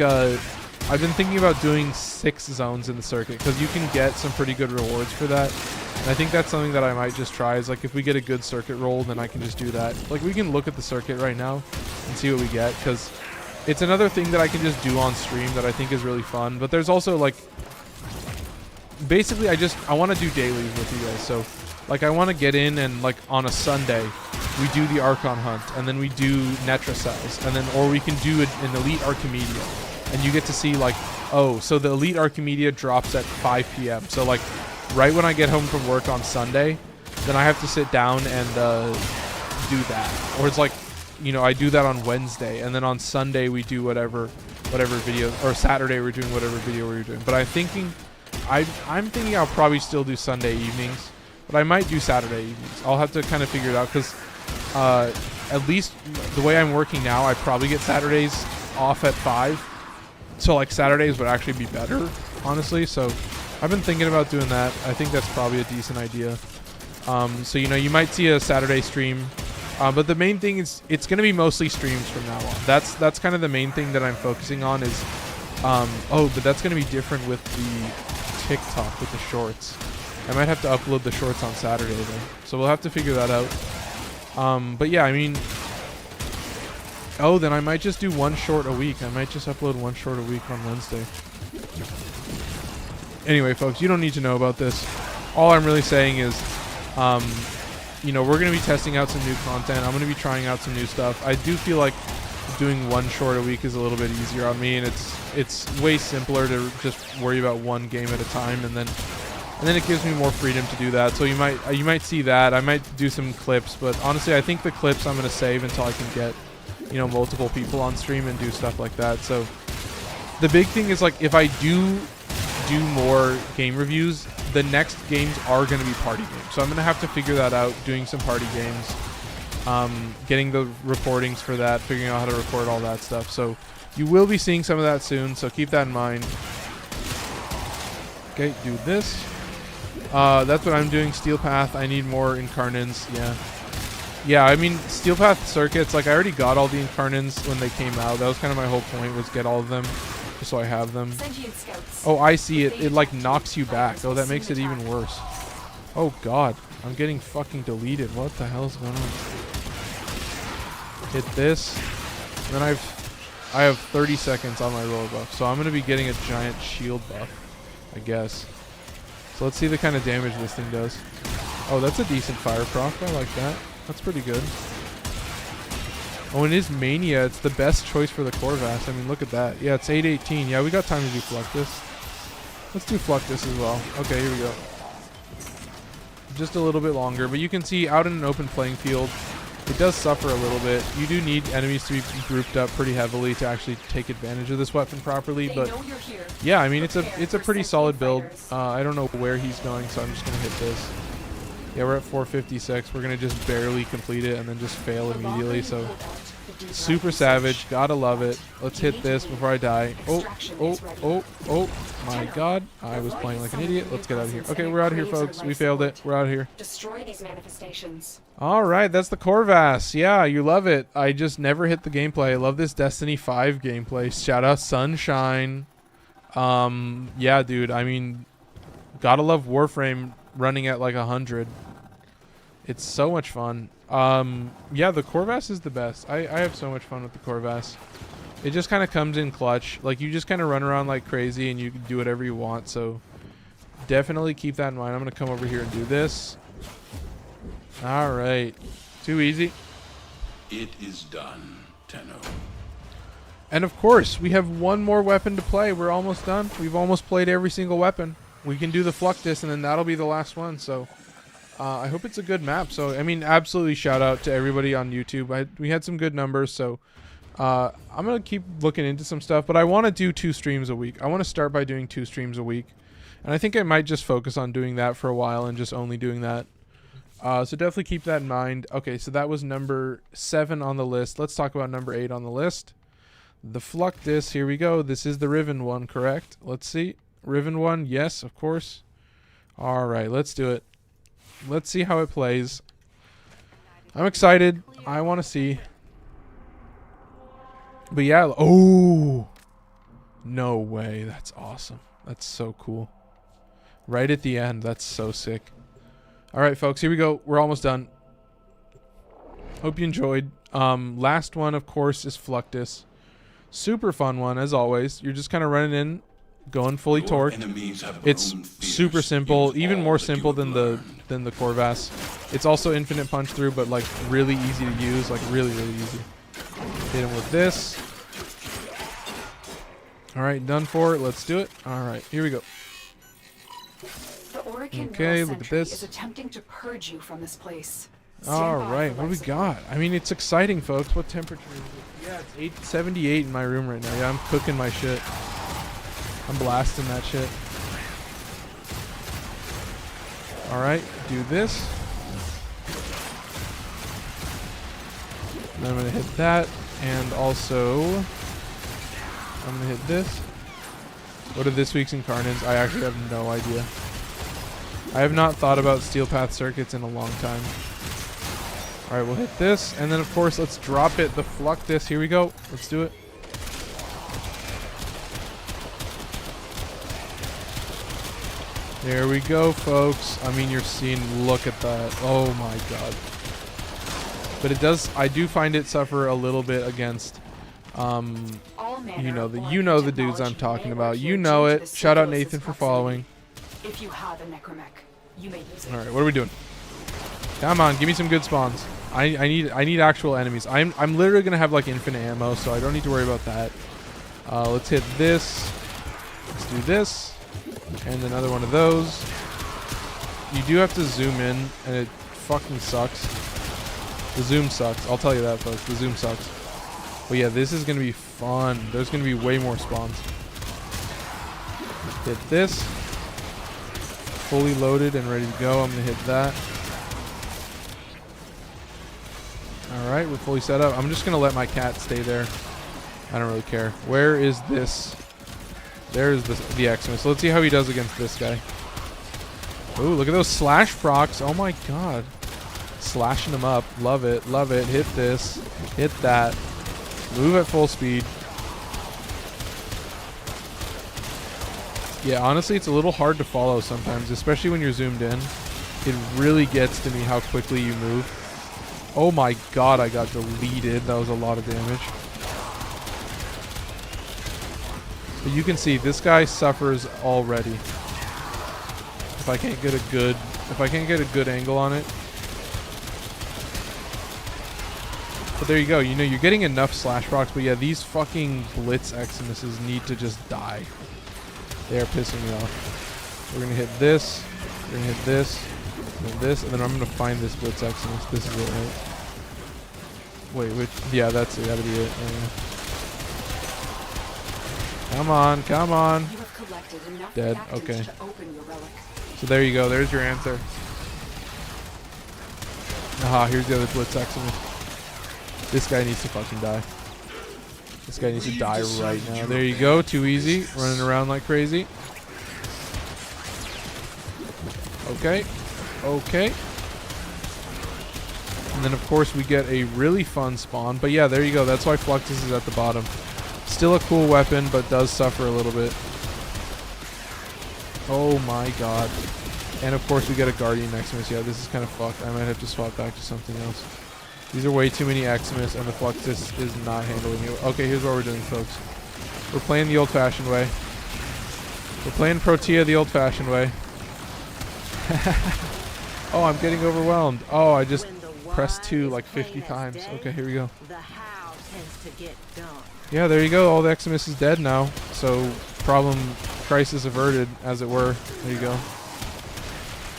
I've been thinking about doing 6 zones in the circuit because you can get some pretty good rewards for that. And I think that's something that I might just try is like if we get a good circuit roll, then I can just do that. Like we can look at the circuit right now and see what we get because it's another thing that I can just do on stream that I think is really fun. But there's also like, basically I want to do dailies with you guys. So like I want to get in and like on a Sunday we do the Archon hunt and then we do Netra cells and then or we can do an Elite Archimedia and you get to see like, oh, so the Elite Archimedia drops at 5 p.m. So like right when I get home from work on Sunday, then I have to sit down and do that. Or it's like, you know, I do that on Wednesday and then on Sunday we do whatever video, or Saturday we're doing whatever video we're doing. But I'm thinking I'll probably still do Sunday evenings, but I might do Saturday evenings. I'll have to kind of figure it out because at least the way I'm working now, I probably get Saturdays off at 5. So like Saturdays would actually be better, honestly. So I've been thinking about doing that. I think that's probably a decent idea. So, you know, you might see a Saturday stream. But the main thing is it's going to be mostly streams from now on. That's kind of the main thing that I'm focusing on is... oh, but that's going to be different with the TikTok, with the shorts. I might have to upload the shorts on Saturday, though. So we'll have to figure that out. But yeah, I mean... Oh, then I might just do 1 short a week. I might just upload 1 short a week on Wednesday. Anyway, folks, you don't need to know about this. All I'm really saying is... you know, we're going to be testing out some new content. I'm going to be trying out some new stuff. I do feel like doing 1 short a week is a little bit easier on me, and it's way simpler to just worry about 1 game at a time, and then it gives me more freedom to do that. So you might see that. I might do some clips, but honestly, I think the clips I'm going to save until I can get, you know, multiple people on stream and do stuff like that. So the big thing is like if I do more game reviews, the next games are going to be party games. So I'm going to have to figure that out, doing some party games, getting the recordings for that, figuring out how to record all that stuff. So you will be seeing some of that soon, so keep that in mind. Okay, do this. That's what I'm doing. Steel Path, I need more Incarnins, yeah. Yeah, I mean, Steel Path circuits, like I already got all the Incarnins when they came out. That was kind of my whole point, was get all of them. So I have them. Oh, I see it. It like knocks you back. Oh, that makes it even worse. Oh god, I'm getting fucking deleted. What the hell is going on? Hit this. And then I have 30 seconds on my roller buff, so I'm gonna be getting a giant shield buff, I guess. So let's see the kind of damage this thing does. Oh, that's a decent fire proc. I like that. That's pretty good. Oh, and it is Mania. It's the best choice for the Corvas. I mean, look at that. Yeah, it's 818. Yeah, we got time to do Fluctus. Let's do Fluctus as well. Okay, here we go. Just a little bit longer, but you can see out in an open playing field, it does suffer a little bit. You do need enemies to be grouped up pretty heavily to actually take advantage of this weapon properly, but yeah, I mean, it's a pretty solid build. I don't know where he's going, so I'm just going to hit this. Yeah, we're at 456. We're going to just barely complete it and then just fail immediately. So, super savage. Gotta love it. Let's hit this before I die. Oh, my god. I was playing like an idiot. Let's get out of here. Okay, we're out of here, folks. We failed it. We're out of here. Destroy these manifestations. Alright, that's the Corvas. Yeah, you love it. I just never hit the gameplay. I love this Destiny 5 gameplay. Shout out Sunshine. Yeah, dude. I mean, gotta love Warframe running at like 100. It's so much fun. Yeah, the Corvas is the best. I have so much fun with the Corvas. It just kind of comes in clutch. Like, you just kind of run around like crazy and you can do whatever you want. So definitely keep that in mind. I'm going to come over here and do this. All right. Too easy. It is done, Tenno. And of course, we have one more weapon to play. We're almost done. We've almost played every single weapon. We can do the Fluctus, and then that'll be the last one. So I hope it's a good map. So, I mean, absolutely shout out to everybody on YouTube. We had some good numbers, so I'm going to keep looking into some stuff. But I want to do 2 streams a week. I want to start by doing 2 streams a week. And I think I might just focus on doing that for a while and just only doing that. So definitely keep that in mind. Okay, so that was number 7 on the list. Let's talk about number 8 on the list. The Fluctus. Here we go. This is the Riven one, correct? Let's see. Riven one, yes, of course. All right, let's do it. Let's see how it plays. I'm excited. I want to see. But yeah, oh, No way. That's awesome. That's so cool. Right at the end. That's so sick. All right, folks. Here we go. We're almost done. Hope you enjoyed. Last one, of course, is Fluctus. Super fun one, as always. You're just kind of running in, going fully torqued. It's super simple, even more simple than the Corvas. It's also infinite punch through, but like really easy to use, like really easy. Hit him with this. All right, done for. Let's do it. All right, here we go. Okay, look at this. Is attempting to purge you from this place. All right, what do we got? I mean, it's exciting, folks. What temperature is it? Yeah, it's 878 in my room right now. Yeah, I'm cooking my shit. I'm blasting that shit. All right, do this. And I'm going to hit that. And also, I'm going to hit this. What are this week's Incarnates? I actually have no idea. I have not thought about Steel Path circuits in a long time. All right, we'll hit this. And then, of course, let's drop it. The Fluctus. Here we go. Let's do it. There we go, folks. I mean, you're seeing, look at that. Oh my god. But it does, I do find it suffer a little bit against, you know the dudes I'm talking about. You know it. Shout out Nathan for following. If you have a necromech, you may use it. All right, what are we doing? Come on, give me some good spawns. I need actual enemies. I'm literally gonna have like infinite ammo, so I don't need to worry about that. Let's hit this. Let's do this, and another one of those. You do have to zoom in, and it fucking sucks. The zoom sucks. I'll tell you that, folks. The zoom sucks. But yeah, this is gonna be fun. There's gonna be way more spawns. Hit this. Fully loaded and ready to go. I'm gonna hit that. Alright, we're fully set up. I'm just going to let my cat stay there. I don't really care. Where is this? There is the Xmas. So let's see how he does against this guy. Ooh, look at those slash procs. Oh my god. Slashing him up. Love it. Love it. Hit this. Hit that. Move at full speed. Yeah, honestly, it's a little hard to follow sometimes, especially when you're zoomed in. It really gets to me how quickly you move. Oh my god, I got deleted. That was a lot of damage. But you can see this guy suffers already. If I can't get a good angle on it. But there you go. You know, you're getting enough slash procs, but yeah, these fucking Blitz Xmas need to just die. They are pissing me off. We're gonna hit this. We're gonna hit this. And this, and then I'm gonna find this Blitz Xmas. This is it, right? Wait, which? Yeah, that's it. That'll be it. Come on, come on. You have collected enough Dead. reactants Okay. to open your relic. So there you go. There's your answer. Aha, here's the other Blitz Xmas. This guy needs to fucking die. This guy needs to die right now. There you go. Too easy. Running around like crazy. Okay. Okay. And then, of course, we get a really fun spawn. But yeah, there you go. That's why Fluctus is at the bottom. Still a cool weapon, but does suffer a little bit. Oh my god. And, of course, we get a Guardian Xmas. Yeah, this is kind of fucked. I might have to swap back to something else. These are way too many Xmas, and the Fluctus is not handling it. Okay, here's what we're doing, folks. We're playing the old-fashioned way. We're playing Protea the old-fashioned way. Oh, I'm getting overwhelmed. Oh, I just pressed 2 like 50 times. Okay, here we go. Yeah, there you go. All the Xmas is dead now. So, crisis averted, as it were. There you go.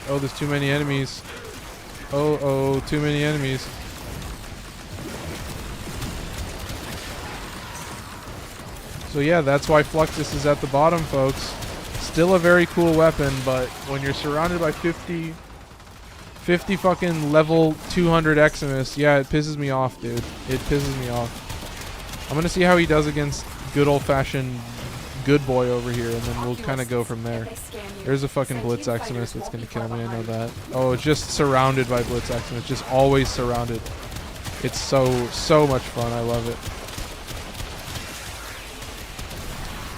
Oh, there's too many enemies. Oh, too many enemies. So yeah, that's why Fluctus is at the bottom, folks. Still a very cool weapon, but when you're surrounded by 50 fucking level 200 Xmas, yeah, it pisses me off, dude. It pisses me off. I'm gonna see how he does against good old-fashioned good boy over here, and then we'll kind of go from there. There's a fucking Blitz Xmas that's gonna kill me, I know that. Oh, it's just surrounded by Blitz Xmas, just always surrounded. It's so much fun, I love it.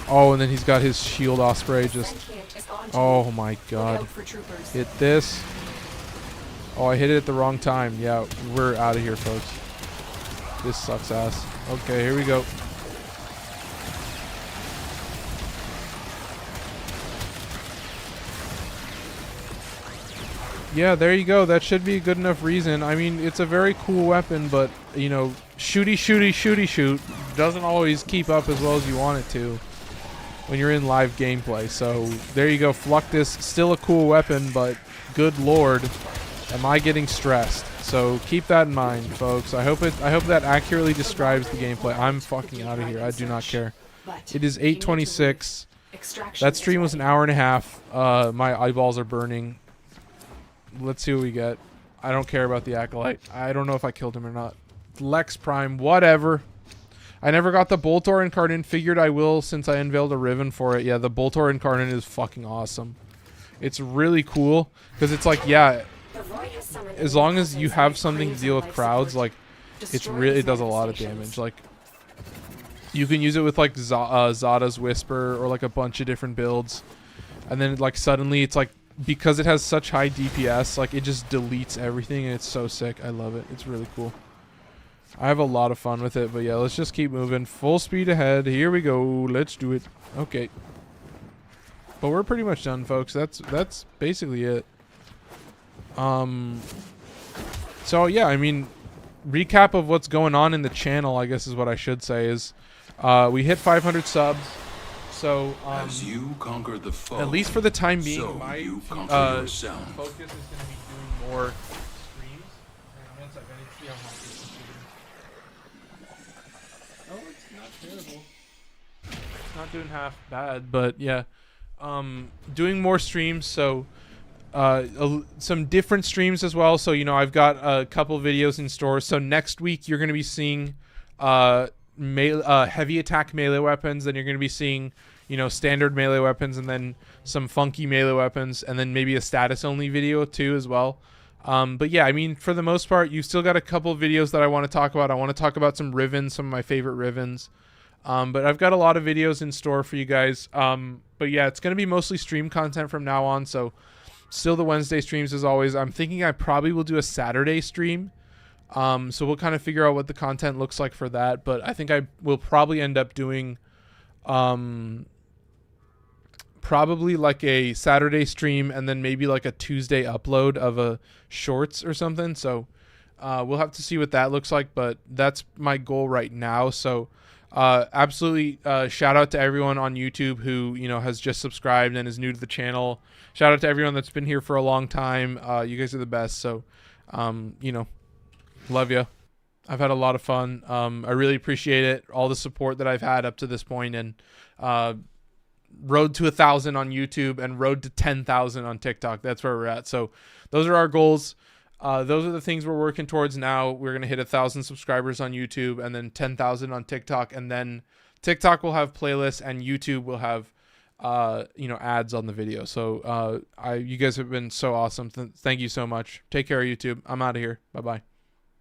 Oh, and then he's got his shield osprey just... Sentient is on to Oh you. my Look god. out for troopers. Hit this. Oh, I hit it at the wrong time. Yeah, we're out of here, folks. This sucks ass. Okay, here we go. Yeah, there you go. That should be a good enough reason. I mean, it's a very cool weapon, but, you know, shooty doesn't always keep up as well as you want it to when you're in live gameplay. So, there you go. Fluctus, still a cool weapon, but good lord, am I getting stressed. So, keep that in mind, folks. I hope that accurately describes the gameplay. I'm fucking out of here. I do not care. But It is you need to 8:26. leave. Extraction That is stream was an ready. hour and a half. My eyeballs are burning. Let's see what we get. I don't care about the Acolyte. I don't know if I killed him or not. Lex Prime, whatever. I never got the Boltor Incarnate. Figured I will since I unveiled a Riven for it. Yeah, the Boltor Incarnate is fucking awesome. It's really cool because it's like, yeah, The Void has summoned as a long new as you presence have that something to craves deal life with crowds, support. like it's Destroy really, these it does a lot of manifestations. damage. Like you can use it with like Zada's Whisper or like a bunch of different builds, and then like suddenly it's like, because it has such high DPS, like it just deletes everything and it's so sick. I love it. It's really cool. I have a lot of fun with it, but yeah, let's just keep moving. Full speed ahead. Here we go. Let's do it. Okay. But we're pretty much done, folks. That's basically it. So yeah, I mean, recap of what's going on in the channel, I guess is what I should say, is we hit 500 subs. So As you conquer the foe, at least for the time being, so my you conquer yourself. focus is going to be doing more streams. Hang on one second, I need to see how hot this is getting. Oh, it's not terrible. It's not doing half bad, but yeah. Doing more streams, so some different streams as well. So, you know, I've got a couple videos in store. So next week you're going to be seeing heavy attack melee weapons, then you're going to be seeing, you know, standard melee weapons, and then some funky melee weapons, and then maybe a status only video too as well. But yeah, I mean, for the most part, you've still got a couple of videos that I want to talk about. I want to talk about some rivens, some of my favorite rivens. But I've got a lot of videos in store for you guys. But yeah, it's going to be mostly stream content from now on. So still the Wednesday streams as always. I'm thinking I probably will do a Saturday stream. So we'll kind of figure out what the content looks like for that. But I think I will probably end up doing probably like a Saturday stream and then maybe like a Tuesday upload of a shorts or something. So we'll have to see what that looks like. But that's my goal right now. So absolutely shout out to everyone on YouTube who, you know, has just subscribed and is new to the channel. Shout out to everyone that's been here for a long time. You guys are the best. So, you know, love you. I've had a lot of fun. I really appreciate it. All the support that I've had up to this point, and road to 1,000 on YouTube and road to 10,000 on TikTok. That's where we're at. So those are our goals. Those are the things we're working towards now. We're going to hit 1,000 subscribers on YouTube and then 10,000 on TikTok. And then TikTok will have playlists and YouTube will have, you know, ads on the video. So you guys have been so awesome. Thank you so much. Take care, YouTube. I'm out of here. Bye-bye.